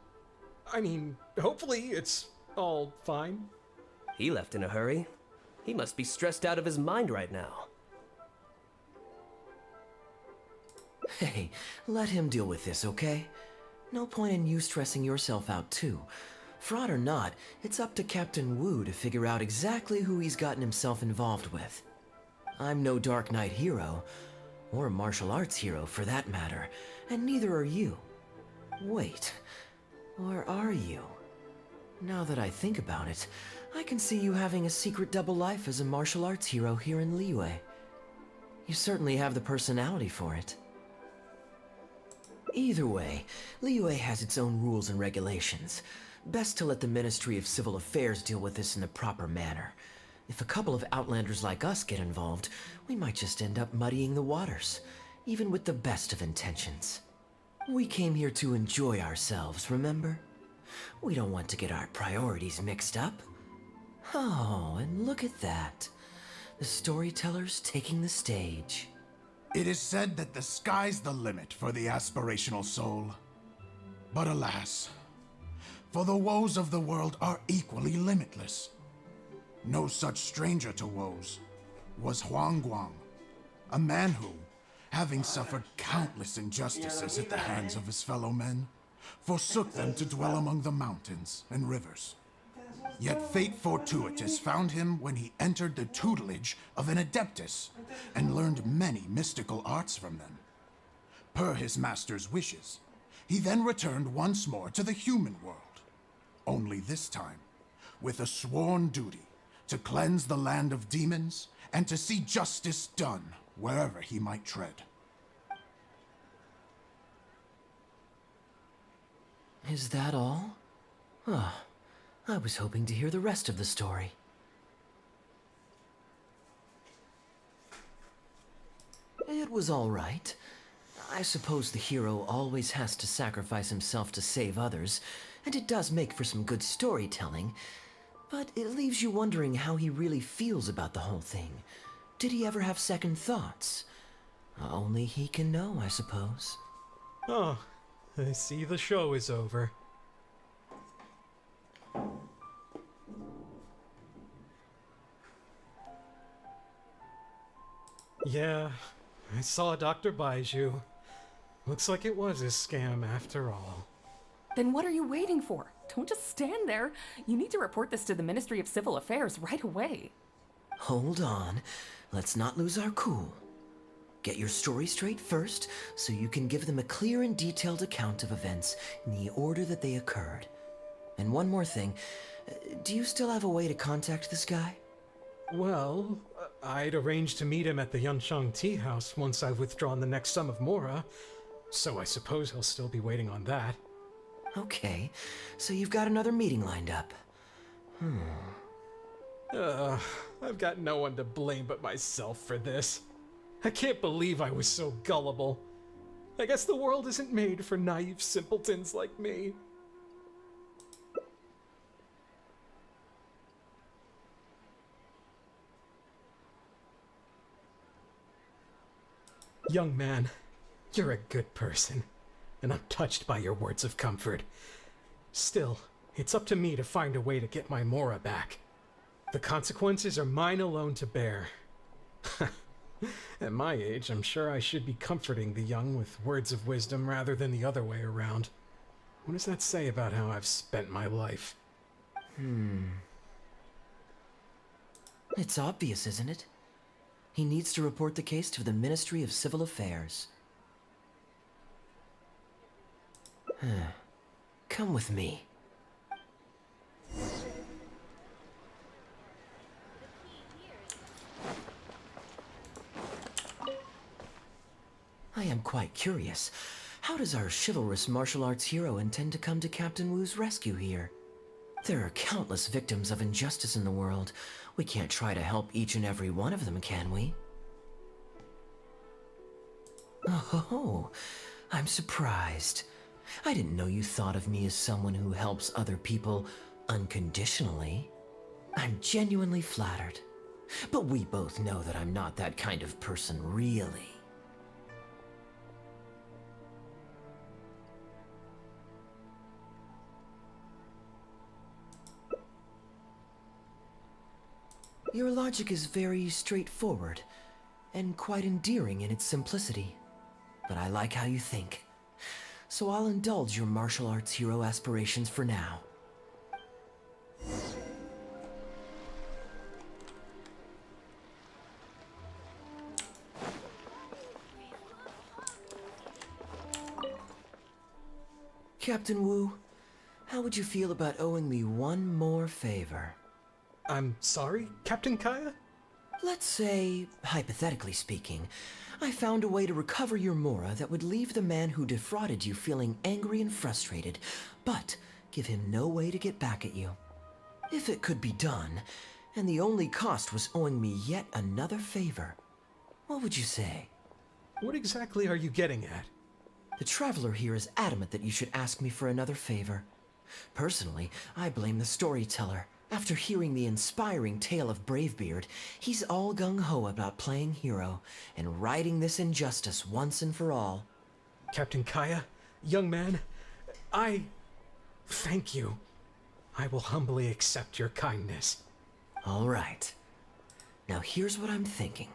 hopefully it's all fine. He left in a hurry. He must be stressed out of his mind right now. Hey, let him deal with this, okay? No point in you stressing yourself out too. Fraud or not, it's up to Captain Wu to figure out exactly who he's gotten himself involved with. I'm no Dark Knight hero, or martial arts hero for that matter, and neither are you. Wait, or are you? Now that I think about it, I can see you having a secret double life as a martial arts hero here in Liyue. You certainly have the personality for it. Either way, Liyue has its own rules and regulations. Best to let the Ministry of Civil Affairs deal with this in the proper manner. If a couple of outlanders like us get involved, we might just end up muddying the waters, even with the best of intentions. We came here to enjoy ourselves, remember? We don't want to get our priorities mixed up. Oh, and look at that. The storyteller's taking the stage. It is said that the sky's the limit for the aspirational soul. But alas, for the woes of the world are equally limitless. No such stranger to woes was Huang Guang, a man who, having suffered countless injustices at the hands of his fellow men, forsook them to dwell among the mountains and rivers. Yet fate fortuitous found him when he entered the tutelage of an adeptus and learned many mystical arts from them. Per his master's wishes, he then returned once more to the human world, only this time with a sworn duty to cleanse the land of demons and to see justice done wherever he might tread. Is that all? Ah, I was hoping to hear the rest of the story. It was all right. I suppose the hero always has to sacrifice himself to save others, and it does make for some good storytelling, but it leaves you wondering how he really feels about the whole thing. Did he ever have second thoughts? Only he can know, I suppose. Oh, I see the show is over. Yeah, I saw Dr. Baiju. Looks like it was a scam after all. Then what are you waiting for? Don't just stand there. You need to report this to the Ministry of Civil Affairs right away. Hold on. Let's not lose our cool. Get your story straight first, so you can give them a clear and detailed account of events in the order that they occurred. And one more thing. Do you still have a way to contact this guy? Well, I'd arranged to meet him at the Yunshang Tea House once I've withdrawn the next sum of Mora, so I suppose he'll still be waiting on that. Okay, so you've got another meeting lined up. I've got no one to blame but myself for this. I can't believe I was so gullible. I guess the world isn't made for naive simpletons like me. Young man, you're a good person, and I'm touched by your words of comfort. Still, it's up to me to find a way to get my Mora back. The consequences are mine alone to bear. At my age, I'm sure I should be comforting the young with words of wisdom rather than the other way around. What does that say about how I've spent my life? It's obvious, isn't it? He needs to report the case to the Ministry of Civil Affairs. Come with me. I am quite curious. How does our chivalrous martial arts hero intend to come to Captain Wu's rescue here? There are countless victims of injustice in the world. We can't try to help each and every one of them, can we? Oh, I'm surprised. I didn't know you thought of me as someone who helps other people unconditionally. I'm genuinely flattered. But we both know that I'm not that kind of person, really. Your logic is very straightforward, and quite endearing in its simplicity. But I like how you think. So I'll indulge your martial arts hero aspirations for now. Captain Wu, how would you feel about owing me one more favor? I'm sorry, Captain Kaeya? Let's say, hypothetically speaking, I found a way to recover your Mora that would leave the man who defrauded you feeling angry and frustrated, but give him no way to get back at you. If it could be done, and the only cost was owing me yet another favor, what would you say? What exactly are you getting at? The Traveler here is adamant that you should ask me for another favor. Personally, I blame the storyteller. After hearing the inspiring tale of Bravebeard, he's all gung-ho about playing hero and righting this injustice once and for all. Captain Kaeya, young man, thank you. I will humbly accept your kindness. All right. Now here's what I'm thinking.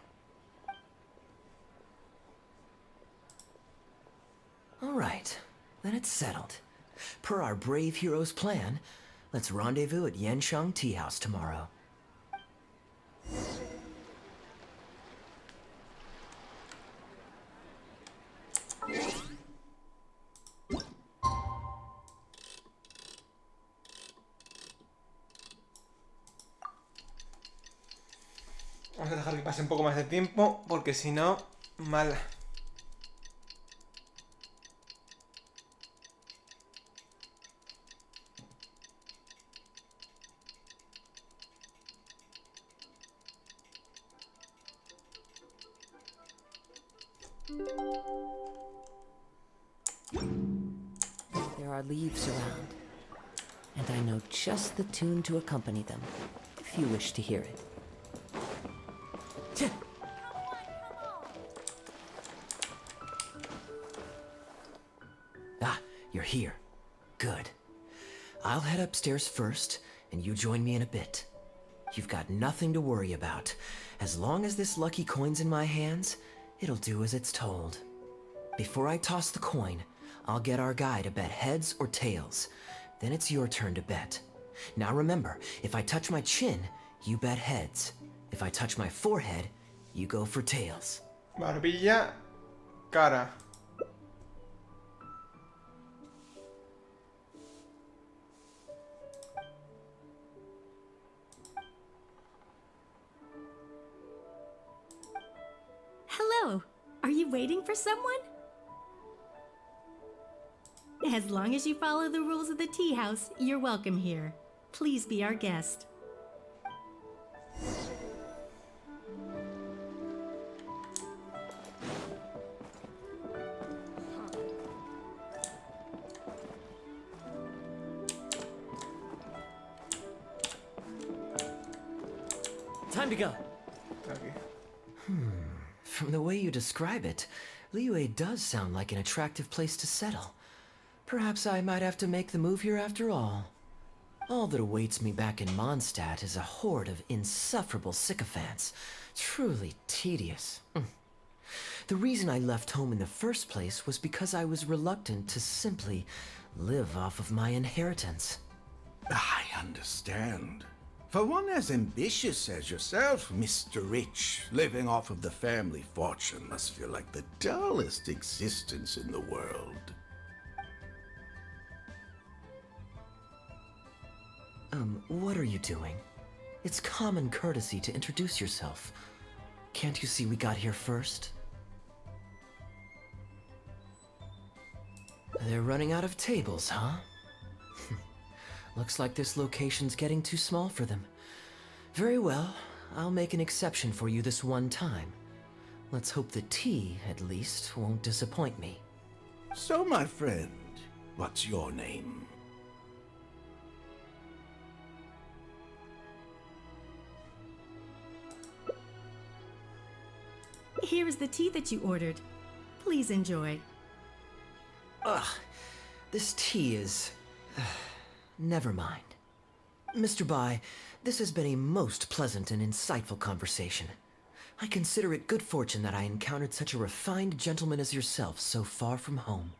All right, then it's settled. Per our brave hero's plan, let's rendezvous at Yanshang Tea House tomorrow. Vamos a dejar que pase un poco más de tiempo, porque si no, mal. There are leaves around, and I know just the tune to accompany them, if you wish to hear it. Ah, you're here. Good. I'll head upstairs first, and you join me in a bit. You've got nothing to worry about. As long as this lucky coin's in my hands, it'll do as it's told. Before I toss the coin, I'll get our guy to bet heads or tails. Then it's your turn to bet. Now remember, if I touch my chin, you bet heads. If I touch my forehead, you go for tails. Barbilla, cara. Hello. Are you waiting for someone? As long as you follow the rules of the tea house, you're welcome here. Please be our guest. Time to go. Okay. From the way you describe it, Liyue does sound like an attractive place to settle. Perhaps I might have to make the move here after all. All that awaits me back in Mondstadt is a horde of insufferable sycophants. Truly tedious. The reason I left home in the first place was because I was reluctant to simply live off of my inheritance. I understand. For one as ambitious as yourself, Mr. Rich, living off of the family fortune must feel like the dullest existence in the world. What are you doing? It's common courtesy to introduce yourself. Can't you see we got here first? They're running out of tables, huh? Looks like this location's getting too small for them. Very well, I'll make an exception for you this one time. Let's hope the tea, at least, won't disappoint me. So, my friend, what's your name? Here is the tea that you ordered. Please enjoy. Ugh, this tea is... never mind. Mr. Bai, this has been a most pleasant and insightful conversation. I consider it good fortune that I encountered such a refined gentleman as yourself so far from home.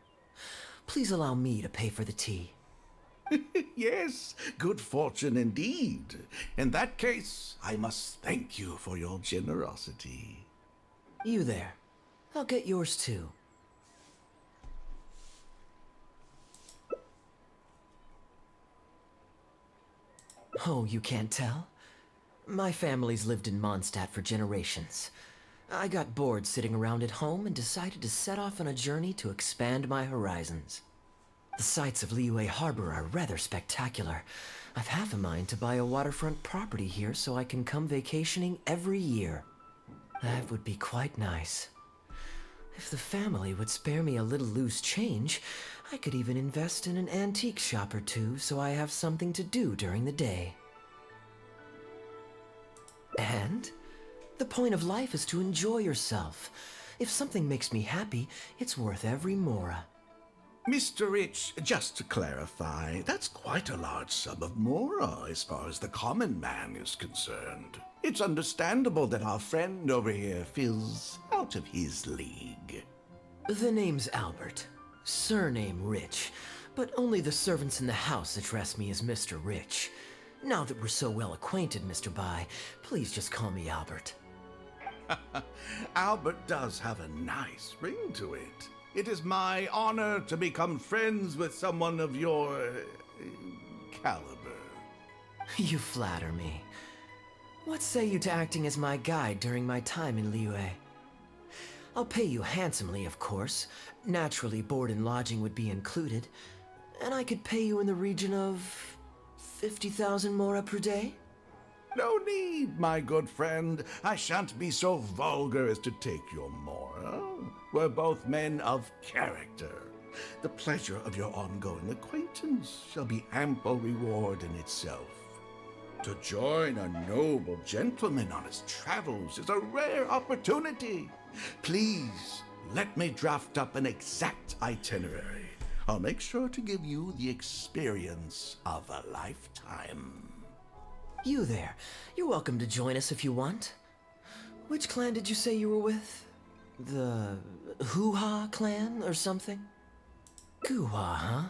Please allow me to pay for the tea. Yes, good fortune indeed. In that case, I must thank you for your generosity. You there. I'll get yours too. Oh, you can't tell? My family's lived in Mondstadt for generations. I got bored sitting around at home and decided to set off on a journey to expand my horizons. The sights of Liyue Harbor are rather spectacular. I've half a mind to buy a waterfront property here so I can come vacationing every year. That would be quite nice. If the family would spare me a little loose change, I could even invest in an antique shop or two so I have something to do during the day. And the point of life is to enjoy yourself. If something makes me happy, it's worth every mora. Mr. Rich, just to clarify, that's quite a large sum of mora as far as the common man is concerned. It's understandable that our friend over here feels out of his league. The name's Albert. Surname Rich. But only the servants in the house address me as Mr. Rich. Now that we're so well acquainted, Mr. Bai, please just call me Albert. Albert does have a nice ring to it. It is my honor to become friends with someone of your caliber. You flatter me. What say you to acting as my guide during my time in Liyue? I'll pay you handsomely, of course. Naturally, board and lodging would be included. And I could pay you in the region of 50,000 mora per day? No need, my good friend. I shan't be so vulgar as to take your mora. We're both men of character. The pleasure of your ongoing acquaintance shall be ample reward in itself. To join a noble gentleman on his travels is a rare opportunity. Please, let me draft up an exact itinerary. I'll make sure to give you the experience of a lifetime. You there. You're welcome to join us if you want. Which clan did you say you were with? The Hoo-Ha clan or something? Goo-Ha,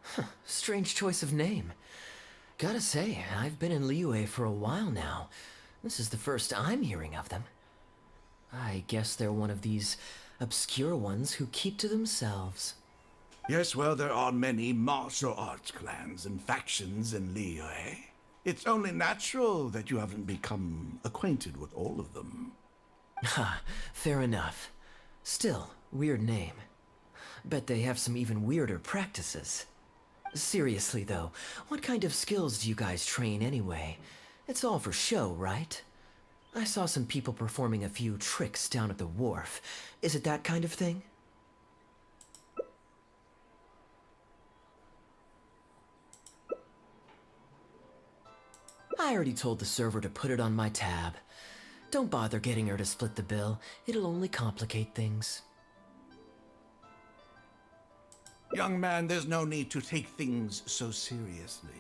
huh? Strange choice of name. Gotta say, I've been in Liyue for a while now. This is the first I'm hearing of them. I guess they're one of these obscure ones who keep to themselves. Yes, well, there are many martial arts clans and factions in Liyue. It's only natural that you haven't become acquainted with all of them. Ha, fair enough. Still, weird name. Bet they have some even weirder practices. Seriously though, what kind of skills do you guys train anyway? It's all for show, right? I saw some people performing a few tricks down at the wharf. Is it that kind of thing? I already told the server to put it on my tab. Don't bother getting her to split the bill. It'll only complicate things. Young man, there's no need to take things so seriously.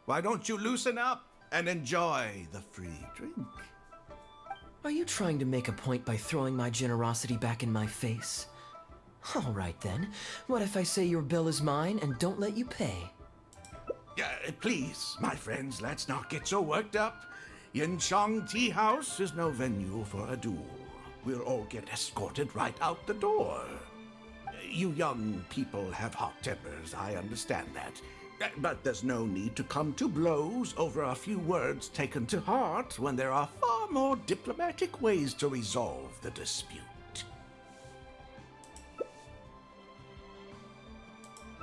Why don't you loosen up and enjoy the free drink? Are you trying to make a point by throwing my generosity back in my face? All right then. What if I say your bill is mine and don't let you pay? Please, my friends, let's not get so worked up. Yinchang Tea House is no venue for a duel. We'll all get escorted right out the door. You young people have hot tempers, I understand that. But there's no need to come to blows over a few words taken to heart when there are far more diplomatic ways to resolve the dispute.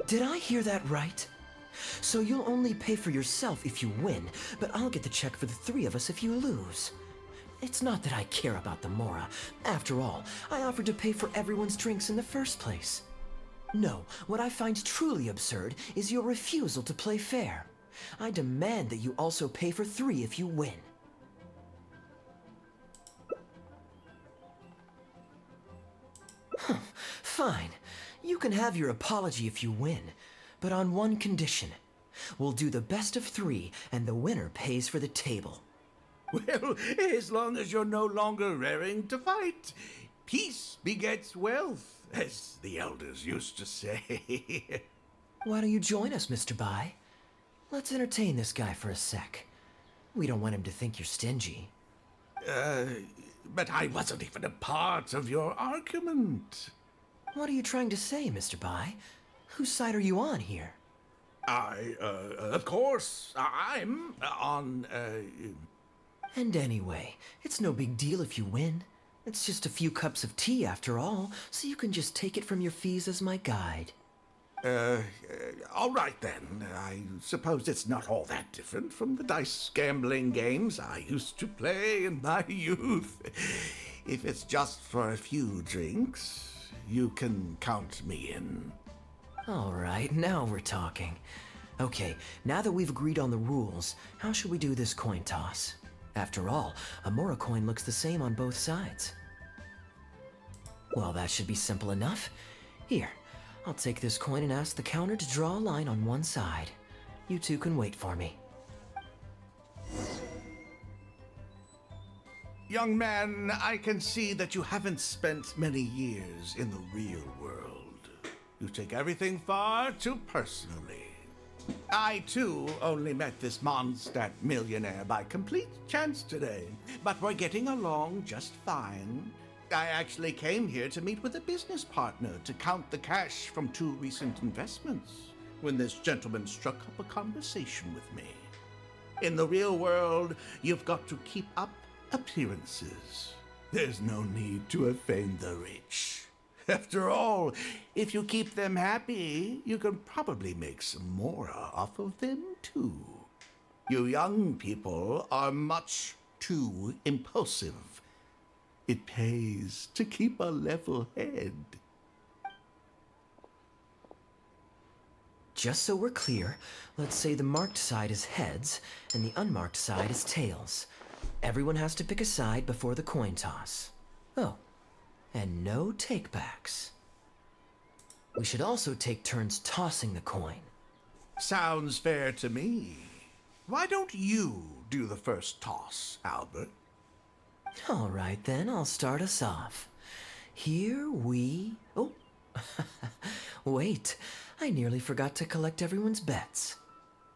Did I hear that right? So you'll only pay for yourself if you win, but I'll get the check for the three of us if you lose. It's not that I care about the Mora. After all, I offered to pay for everyone's drinks in the first place. No, what I find truly absurd is your refusal to play fair. I demand that you also pay for three if you win. Fine. You can have your apology if you win, but on one condition. We'll do the best of three, and the winner pays for the table. Well, as long as you're no longer raring to fight, peace begets wealth, as the elders used to say. Why don't you join us, Mr. Bai? Let's entertain this guy for a sec. We don't want him to think you're stingy. But I wasn't even a part of your argument. What are you trying to say, Mr. Bai? Whose side are you on here? Of course, I'm on, And anyway, it's no big deal if you win. It's just a few cups of tea after all, so you can just take it from your fees as my guide. All right then. I suppose it's not all that different from the dice gambling games I used to play in my youth. If it's just for a few drinks, you can count me in. All right, now we're talking. Okay, now that we've agreed on the rules, how should we do this coin toss? After all, a Mora coin looks the same on both sides. Well, that should be simple enough. Here, I'll take this coin and ask the counter to draw a line on one side. You two can wait for me. Young man, I can see that you haven't spent many years in the real world. You take everything far too personally. I, too, only met this Mondstadt millionaire by complete chance today, but we're getting along just fine. I actually came here to meet with a business partner to count the cash from 2 recent investments, when this gentleman struck up a conversation with me. In the real world, you've got to keep up appearances. There's no need to offend the rich. After all, if you keep them happy, you can probably make some more off of them, too. You young people are much too impulsive. It pays to keep a level head. Just so we're clear, let's say the marked side is heads, and the unmarked side is tails. Everyone has to pick a side before the coin toss. Oh, and no takebacks. We should also take turns tossing the coin. Sounds fair to me. Why don't you do the first toss, Albert? All right then, I'll start us off. Here we... Oh, wait, I nearly forgot to collect everyone's bets.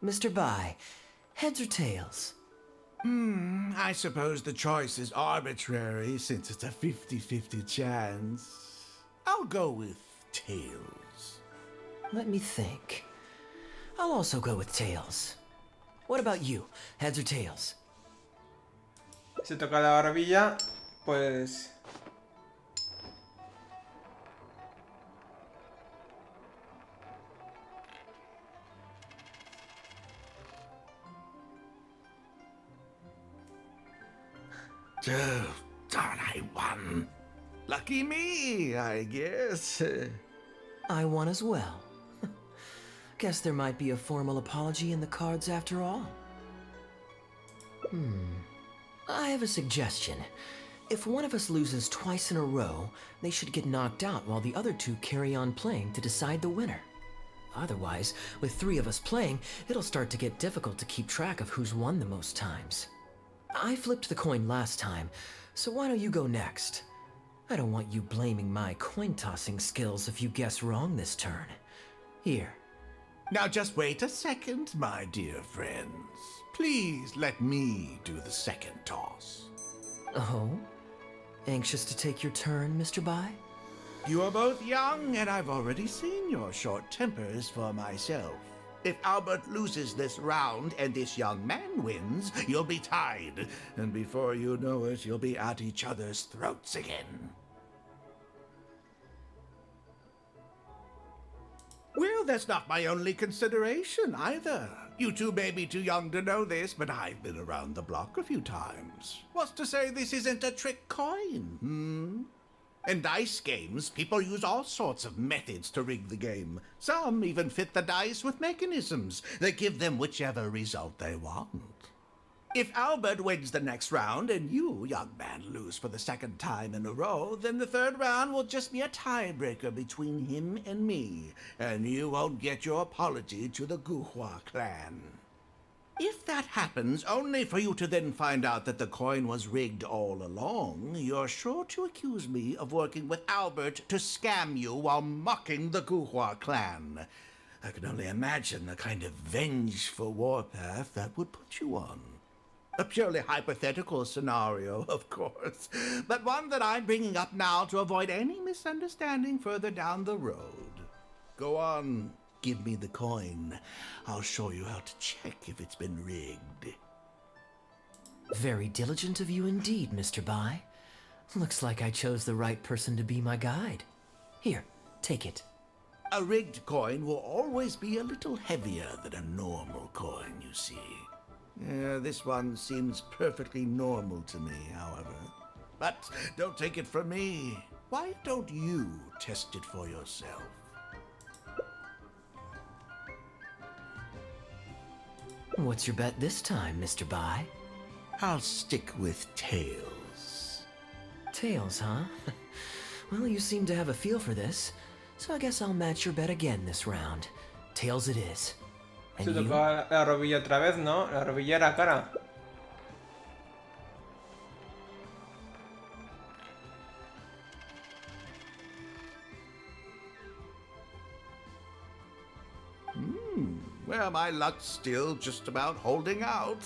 Mr. Bai, heads or tails? I suppose the choice is arbitrary since it's a 50-50 chance. I'll go with tails. Let me think. I'll also go with tails. What about you? Heads or tails? Se toca la barbilla, pues... Oh, darn, I won. Lucky me, I guess. I won as well. Guess there might be a formal apology in the cards after all. I have a suggestion. If one of us loses twice in a row, they should get knocked out while the other two carry on playing to decide the winner. Otherwise, with 3 of us playing, it'll start to get difficult to keep track of who's won the most times. I flipped the coin last time, so why don't you go next? I don't want you blaming my coin-tossing skills if you guess wrong this turn. Here. Now just wait a second, my dear friends. Please let me do the second toss. Oh? Anxious to take your turn, Mr. Bai? You are both young, and I've already seen your short tempers for myself. If Albert loses this round and this young man wins, you'll be tied. And before you know it, you'll be at each other's throats again. Well, that's not my only consideration either. You two may be too young to know this, but I've been around the block a few times. What's to say this isn't a trick coin, In dice games, people use all sorts of methods to rig the game. Some even fit the dice with mechanisms that give them whichever result they want. If Albert wins the next round and you, young man, lose for the second time in a row, then the third round will just be a tiebreaker between him and me, and you won't get your apology to the Guhua clan. If that happens, only for you to then find out that the coin was rigged all along, you're sure to accuse me of working with Albert to scam you while mocking the Guhua clan. I can only imagine the kind of vengeful warpath that would put you on. A purely hypothetical scenario, of course, but one that I'm bringing up now to avoid any misunderstanding further down the road. Go on, give me the coin. I'll show you how to check if it's been rigged. Very diligent of you indeed, Mr. Bai. Looks like I chose the right person to be my guide. Here, take it. A rigged coin will always be a little heavier than a normal coin, you see. This one seems perfectly normal to me, however. But don't take it from me. Why don't you test it for yourself? What's your bet this time, Mr. Bai? I'll stick with tails. Tails, huh? Well, you seem to have a feel for this, so I guess I'll match your bet again this round. Tails it is. Se tocaba la rodilla otra vez, ¿no? La rodillera cara. Well, my luck's still just about holding out.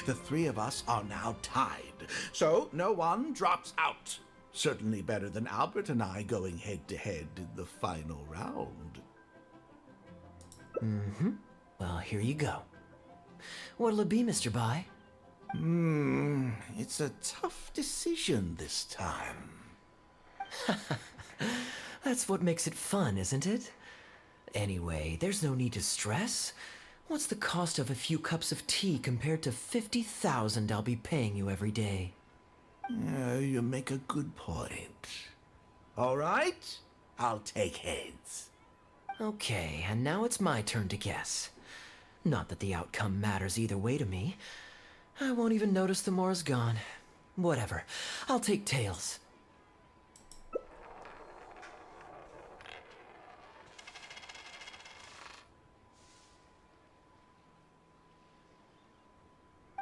The 3 of us are now tied, so no one drops out. Certainly better than Albert and I going head-to-head in the final round. Well, here you go. What'll it be, Mr. Bai? It's a tough decision this time. That's what makes it fun, isn't it? Anyway, there's no need to stress. What's the cost of a few cups of tea compared to 50,000 I'll be paying you every day? You make a good point. All right, I'll take heads. Okay, and now it's my turn to guess. Not that the outcome matters either way to me. I won't even notice the more's gone. Whatever, I'll take tails.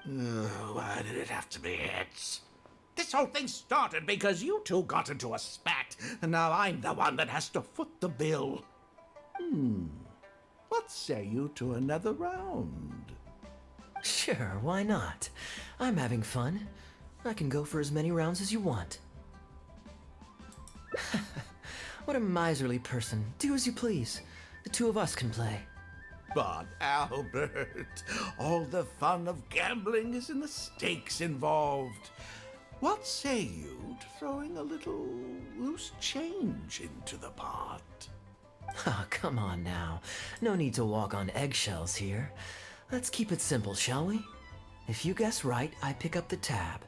Why did it have to be heads? This whole thing started because you two got into a spat, and now I'm the one that has to foot the bill. What say you to another round? Sure, why not? I'm having fun. I can go for as many rounds as you want. What a miserly person. Do as you please. The 2 of us can play. But Albert, all the fun of gambling is in the stakes involved. What say you to throwing a little loose change into the pot? Oh, come on now. No need to walk on eggshells here. Let's keep it simple, shall we? If you guess right, I pick up the tab.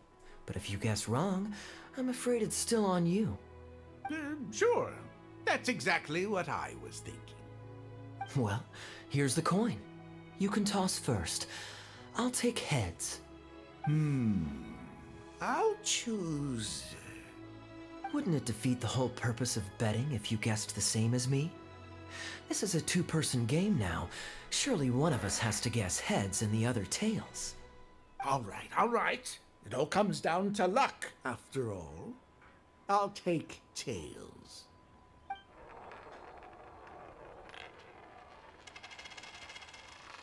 But if you guess wrong, I'm afraid it's still on you. Sure. That's exactly what I was thinking. Well, here's the coin. You can toss first. I'll take heads. I'll choose... Wouldn't it defeat the whole purpose of betting if you guessed the same as me? This is a two-person game now. Surely one of us has to guess heads and the other tails. All right. It all comes down to luck, after all. I'll take tails.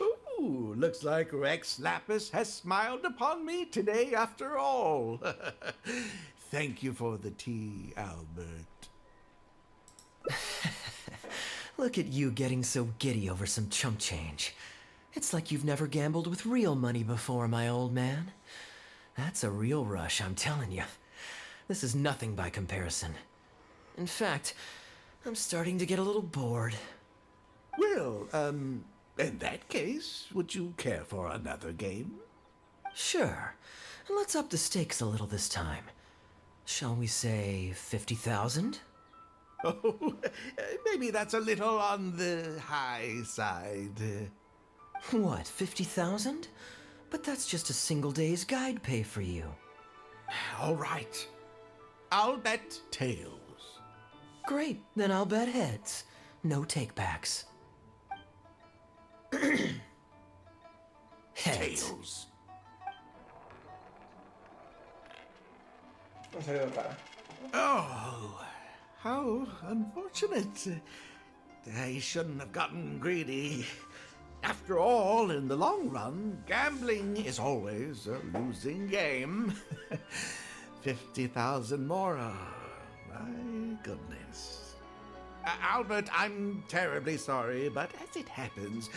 Ooh, looks like Rex Lapis has smiled upon me today after all. Thank you for the tea, Albert. Look at you getting so giddy over some chump change. It's like you've never gambled with real money before, my old man. That's a real rush, I'm telling you. This is nothing by comparison. In fact, I'm starting to get a little bored. Well, in that case, would you care for another game? Sure. Let's up the stakes a little this time. Shall we say 50,000? Oh, maybe that's a little on the high side. What, 50,000? But that's just a single day's guide pay for you. All right. I'll bet tails. Great, then I'll bet heads. No takebacks. Heads. Tails. Oh, how unfortunate. I shouldn't have gotten greedy. After all, in the long run, gambling is always a losing game. 50,000 more. My goodness. Albert, I'm terribly sorry, but as it happens,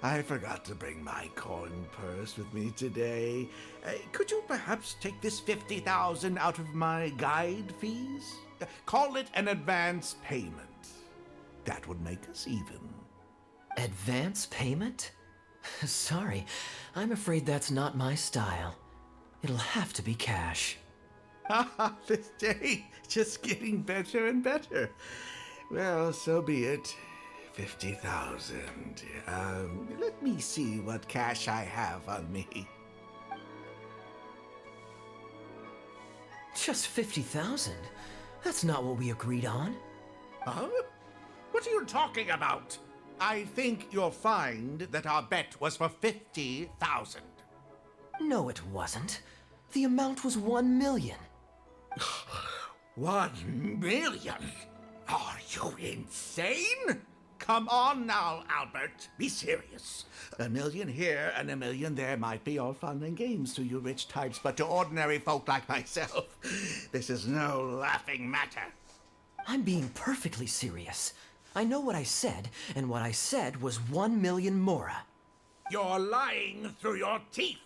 I forgot to bring my coin purse with me today. Could you perhaps take this 50,000 out of my guide fees? Call it an advance payment. That would make us even. Advance payment? Sorry, I'm afraid that's not my style. It'll have to be cash. This day just getting better and better. Well, so be it. 50,000. Let me see what cash I have on me. Just 50,000? That's not what we agreed on. Huh? What are you talking about? I think you'll find that our bet was for 50,000. No, it wasn't. The amount was 1 million. 1 million? Are you insane? Come on now, Albert. Be serious. A million here and a million there might be all fun and games to you rich types, but to ordinary folk like myself, this is no laughing matter. I'm being perfectly serious. I know what I said, and what I said was 1 million mora. You're lying through your teeth.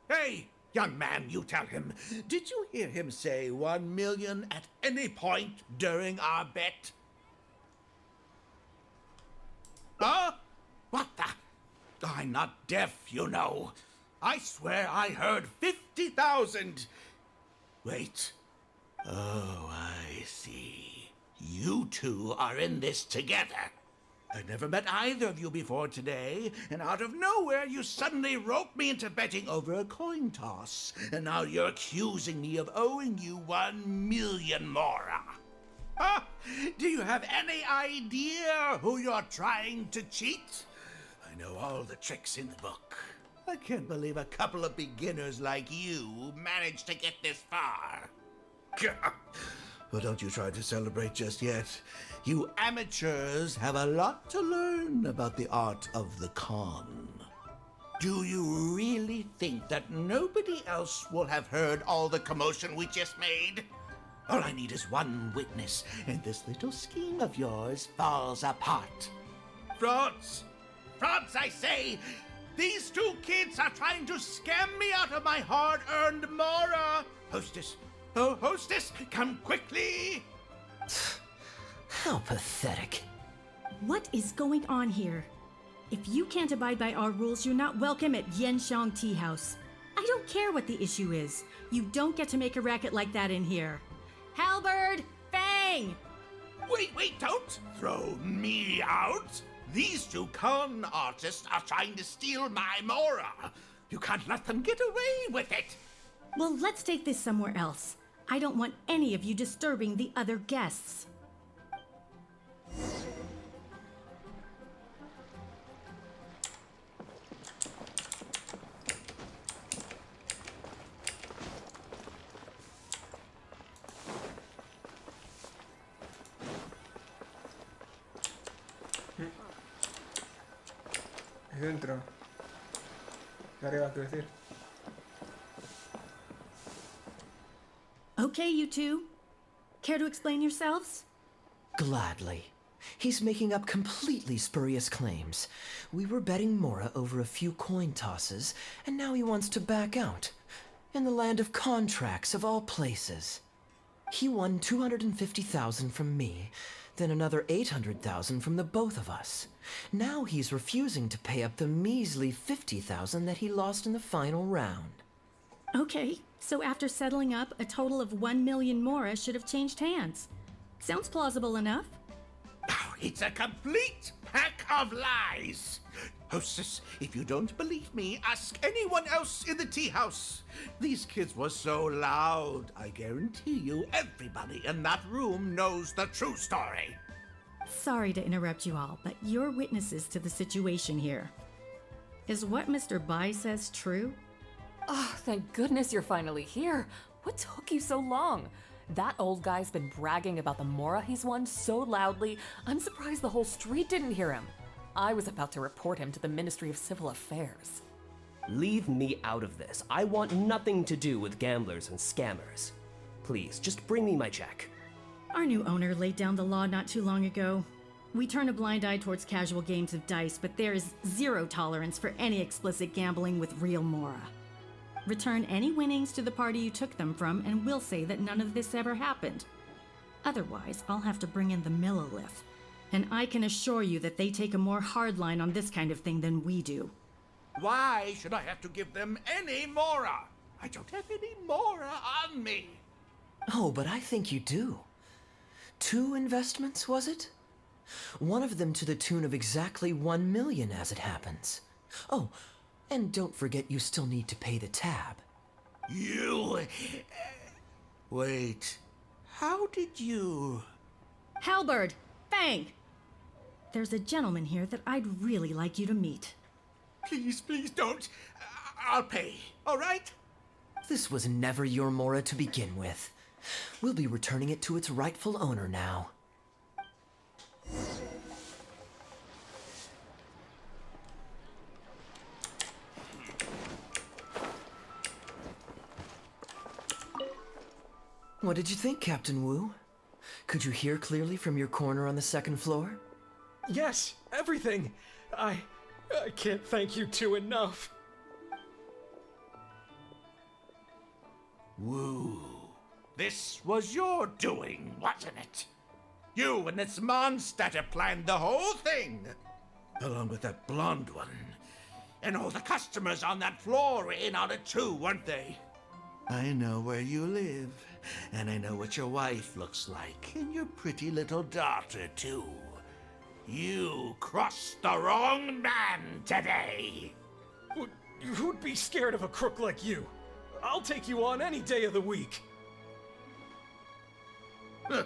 Hey, young man, you tell him. Did you hear him say 1 million at any point during our bet? Huh? What the? I'm not deaf, you know. I swear I heard 50,000. Wait. Oh, I see. You two are in this together. I never met either of you before today, and out of nowhere you suddenly roped me into betting over a coin toss, and now you're accusing me of owing you 1 million mora. Huh? Do you have any idea who you're trying to cheat? I know all the tricks in the book. I can't believe a couple of beginners like you managed to get this far. Well, don't you try to celebrate just yet. You amateurs have a lot to learn about the art of the con. Do you really think that nobody else will have heard all the commotion we just made? All I need is one witness, and this little scheme of yours falls apart. Frauds! Frauds, I say! These two kids are trying to scam me out of my hard-earned mora! Hostess! Oh, hostess, come quickly! How pathetic. What is going on here? If you can't abide by our rules, you're not welcome at Yanxiang Tea House. I don't care what the issue is. You don't get to make a racket like that in here. Halberd! Fang! Wait, don't throw me out! These two con artists are trying to steal my Mora. You can't let them get away with it. Well, let's take this somewhere else. I don't want any of you disturbing the other guests. Ahí dentro. De arriba, quiero decir. Okay, you two. Care to explain yourselves? Gladly. He's making up completely spurious claims. We were betting Mora over a few coin tosses, and now he wants to back out. In the land of contracts, of all places. He won 250,000 from me, then another 800,000 from the both of us. Now he's refusing to pay up the measly 50,000 that he lost in the final round. Okay, so after settling up, a total of 1 million Mora should have changed hands. Sounds plausible enough. Oh, it's a complete pack of lies. Hostess, if you don't believe me, ask anyone else in the tea house. These kids were so loud. I guarantee you everybody in that room knows the true story. Sorry to interrupt you all, but you're witnesses to the situation here. Is what Mr. Bai says true? Oh, thank goodness you're finally here. What took you so long? That old guy's been bragging about the Mora he's won so loudly, I'm surprised the whole street didn't hear him. I was about to report him to the Ministry of Civil Affairs. Leave me out of this. I want nothing to do with gamblers and scammers. Please, just bring me my check. Our new owner laid down the law not too long ago. We turn a blind eye towards casual games of dice, but there is zero tolerance for any explicit gambling with real Mora. Return any winnings to the party you took them from, and we'll say that none of this ever happened. Otherwise, I'll have to bring in the Millilith, and I can assure you that they take a more hard line on this kind of thing than we do. Why should I have to give them any Mora? I don't have any Mora on me. Oh, but I think you do. 2 investments, was it? One of them to the tune of exactly 1 million as it happens. Oh, and don't forget you still need to pay the tab. You... Wait. How did you... Halberd! Fang! There's a gentleman here that I'd really like you to meet. Please don't. I'll pay, all right? This was never your Mora to begin with. We'll be returning it to its rightful owner now. What did you think, Captain Wu? Could you hear clearly from your corner on the 2nd floor? Yes, everything. I can't thank you two enough. Wu, this was your doing, wasn't it? You and this monster planned the whole thing, along with that blonde one. And all the customers on that floor were in on it too, weren't they? I know where you live, and I know what your wife looks like, and your pretty little daughter too. You crossed the wrong man today. Who'd be scared of a crook like you? I'll take you on any day of the week. Well,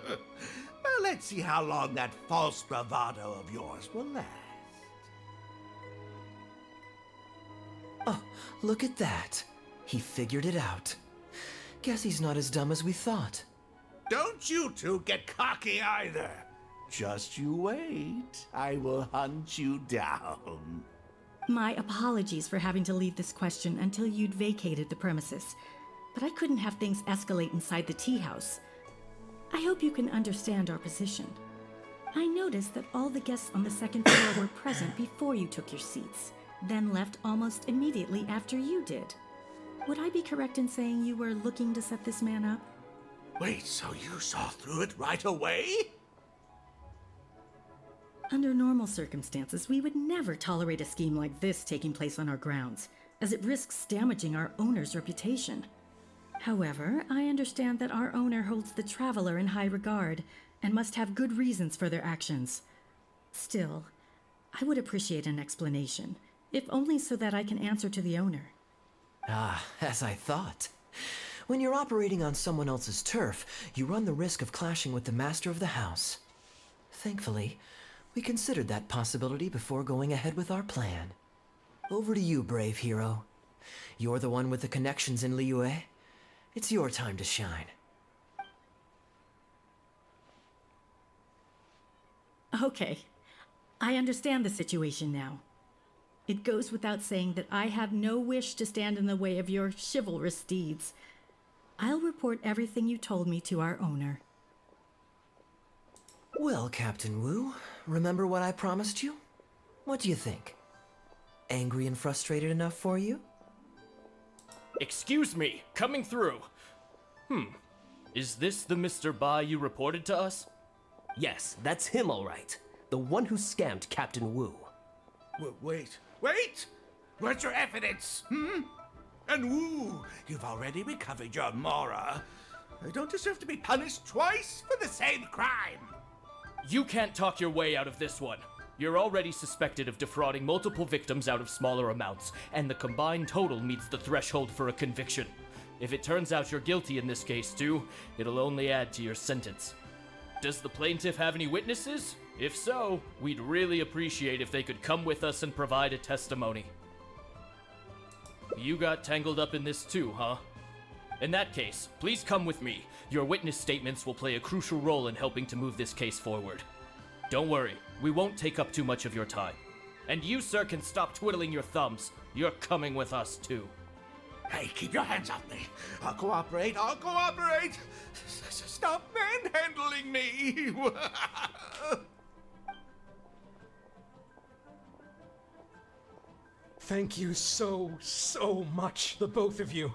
let's see how long that false bravado of yours will last. Oh, look at that. He figured it out. Guess he's not as dumb as we thought. Don't you two get cocky either. Just you wait. I will hunt you down. My apologies for having to leave this question until you'd vacated the premises, but I couldn't have things escalate inside the tea house. I hope you can understand our position. I noticed that all the guests on the 2nd floor were present before you took your seats, then left almost immediately after you did. Would I be correct in saying you were looking to set this man up? Wait, so you saw through it right away? Under normal circumstances, we would never tolerate a scheme like this taking place on our grounds. as it risks damaging our owner's reputation. However, I understand that our owner holds the traveler in high regard and must have good reasons for their actions. Still, I would appreciate an explanation, if only so that I can answer to the owner. Ah, as I thought. When you're operating on someone else's turf, you run the risk of clashing with the master of the house. Thankfully, we considered that possibility before going ahead with our plan. Over to you, brave hero. You're the one with the connections in Liyue. It's your time to shine. Okay, I understand the situation now. It goes without saying that I have no wish to stand in the way of your chivalrous deeds. I'll report everything you told me to our owner. Well, Captain Wu, remember what I promised you? What do you think? Angry and frustrated enough for you? Excuse me, coming through. Is this the Mr. Bai you reported to us? Yes, that's him all right. The one who scammed Captain Wu. Wait! Where's your evidence, And Wu, you've already recovered your Mora. I don't deserve to be punished twice for the same crime. You can't talk your way out of this one. You're already suspected of defrauding multiple victims out of smaller amounts, and the combined total meets the threshold for a conviction. If it turns out you're guilty in this case too, it'll only add to your sentence. Does the plaintiff have any witnesses? If so, we'd really appreciate if they could come with us and provide a testimony. You got tangled up in this too, huh? In that case, please come with me. Your witness statements will play a crucial role in helping to move this case forward. Don't worry, we won't take up too much of your time. And you, sir, can stop twiddling your thumbs. You're coming with us too. Hey, keep your hands off me. I'll cooperate. Stop manhandling me. Thank you so much, the both of you.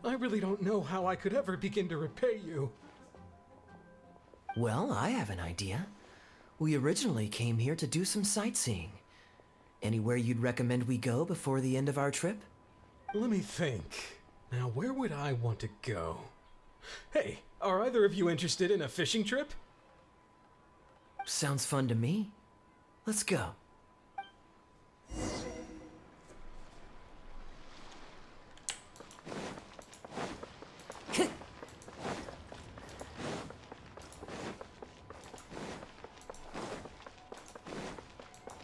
I really don't know how I could ever begin to repay you. Well, I have an idea. We originally came here to do some sightseeing. Anywhere you'd recommend we go before the end of our trip? Let me think. Now, where would I want to go? Hey, are either of you interested in a fishing trip? Sounds fun to me. Let's go.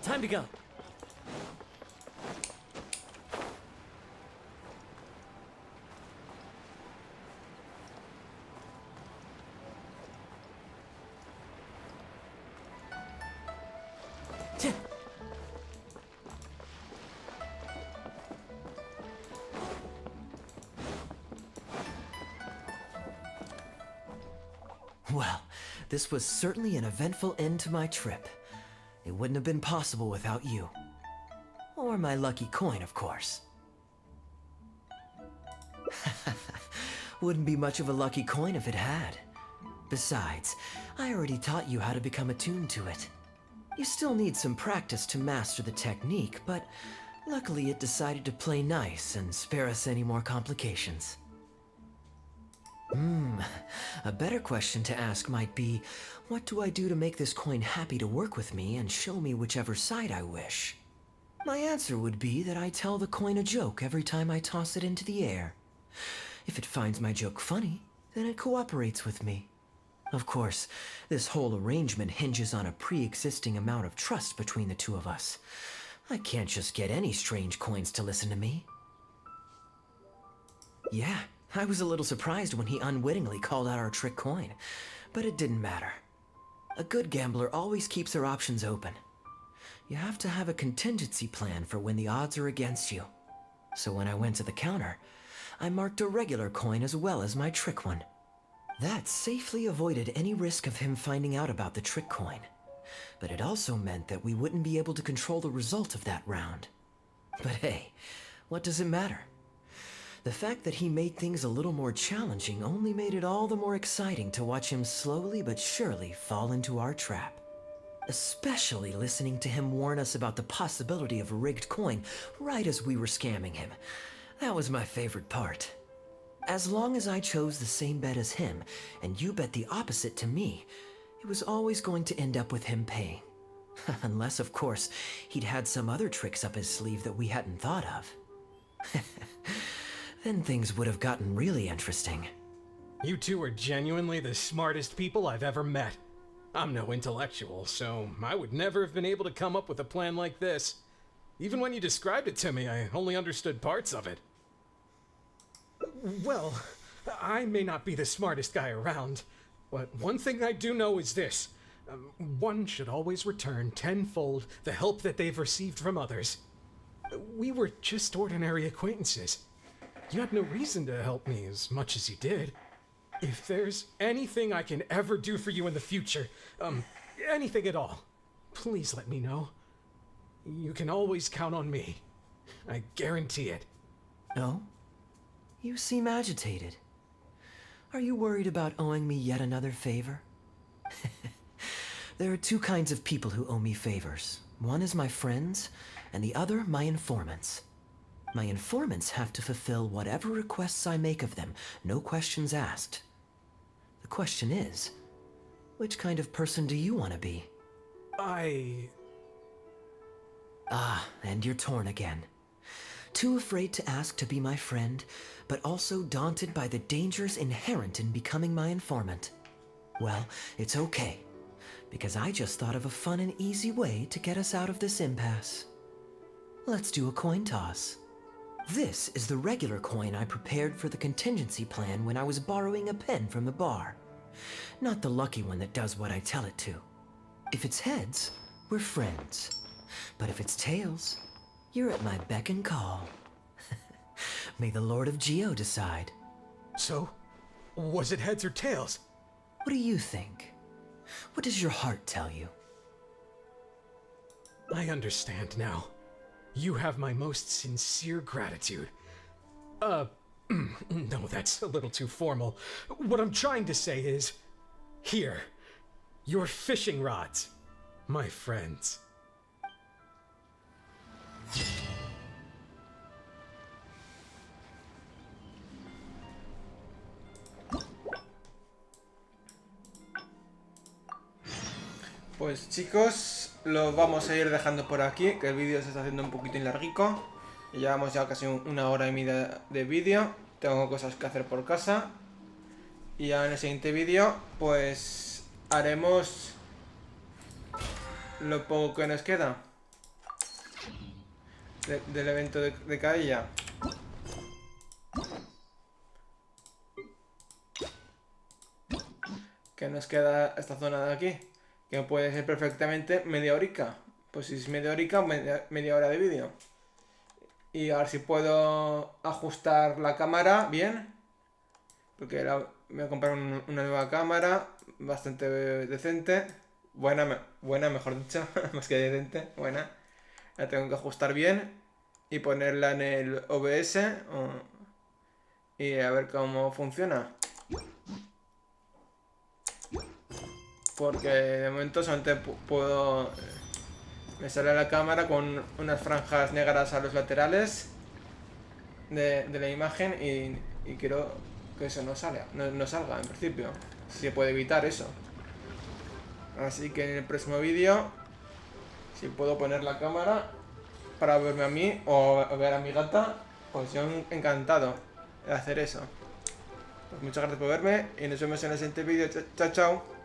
Time to go. Well, this was certainly an eventful end to my trip. It wouldn't have been possible without you. Or my lucky coin, of course. Wouldn't be much of a lucky coin if it had. Besides, I already taught you how to become attuned to it. You still need some practice to master the technique, but luckily it decided to play nice and spare us any more complications. A better question to ask might be, what do I do to make this coin happy to work with me and show me whichever side I wish? My answer would be that I tell the coin a joke every time I toss it into the air. If it finds my joke funny, then it cooperates with me. Of course, this whole arrangement hinges on a pre-existing amount of trust between the two of us. I can't just get any strange coins to listen to me. Yeah, I was a little surprised when he unwittingly called out our trick coin, but it didn't matter. A good gambler always keeps their options open. You have to have a contingency plan for when the odds are against you. So when I went to the counter, I marked a regular coin as well as my trick one. That safely avoided any risk of him finding out about the trick coin. But it also meant that we wouldn't be able to control the result of that round. But hey, what does it matter? The fact that he made things a little more challenging only made it all the more exciting to watch him slowly but surely fall into our trap. Especially listening to him warn us about the possibility of a rigged coin right as we were scamming him. That was my favorite part. As long as I chose the same bet as him, and you bet the opposite to me, it was always going to end up with him paying. Unless, of course, he'd had some other tricks up his sleeve that we hadn't thought of. Then things would have gotten really interesting. You two are genuinely the smartest people I've ever met. I'm no intellectual, so I would never have been able to come up with a plan like this. Even when you described it to me, I only understood parts of it. Well, I may not be the smartest guy around, but one thing I do know is this. One should always return tenfold the help that they've received from others. We were just ordinary acquaintances. You had no reason to help me as much as you did. If there's anything I can ever do for you in the future, anything at all, please let me know. You can always count on me. I guarantee it. No? You seem agitated. Are you worried about owing me yet another favor? There are two kinds of people who owe me favors. One is my friends, and the other my informants. My informants have to fulfill whatever requests I make of them, no questions asked. The question is, which kind of person do you want to be? Ah, and you're torn again. Too afraid to ask to be my friend, but also daunted by the dangers inherent in becoming my informant. Well, it's okay, because I just thought of a fun and easy way to get us out of this impasse. Let's do a coin toss. This is the regular coin I prepared for the contingency plan when I was borrowing a pen from the bar. Not the lucky one that does what I tell it to. If it's heads, we're friends. But if it's tails, you're at my beck and call. May the Lord of Geo decide. So, was it heads or tails? What do you think? What does your heart tell you? I understand now. You have my most sincere gratitude. No, that's a little too formal. What I'm trying to say is, here, your fishing rods, my friends. Pues chicos, lo vamos a ir dejando por aquí, que el vídeo se está haciendo un poquito larguico. Llevamos ya casi una hora y media de vídeo. Tengo cosas que hacer por casa. Y ya en el siguiente vídeo, pues haremos lo poco que nos queda del evento de Kaeya. Que nos queda esta zona de aquí, que puede ser perfectamente media horica. Pues si es media horica, media hora de vídeo. Y a ver si puedo ajustar la cámara bien, porque me voy a comprar una nueva cámara bastante decente, buena mejor dicho, más que decente, buena. La tengo que ajustar bien y ponerla en el OBS y a ver cómo funciona. Porque de momento solamente puedo... Me sale la cámara con unas franjas negras a los laterales de la imagen y quiero que eso no salga en principio. Si se puede evitar eso. Así que en el próximo vídeo, si puedo poner la cámara para verme a mí o ver a mi gata, pues yo encantado de hacer eso. Pues muchas gracias por verme y nos vemos en el siguiente vídeo. Chao, chao.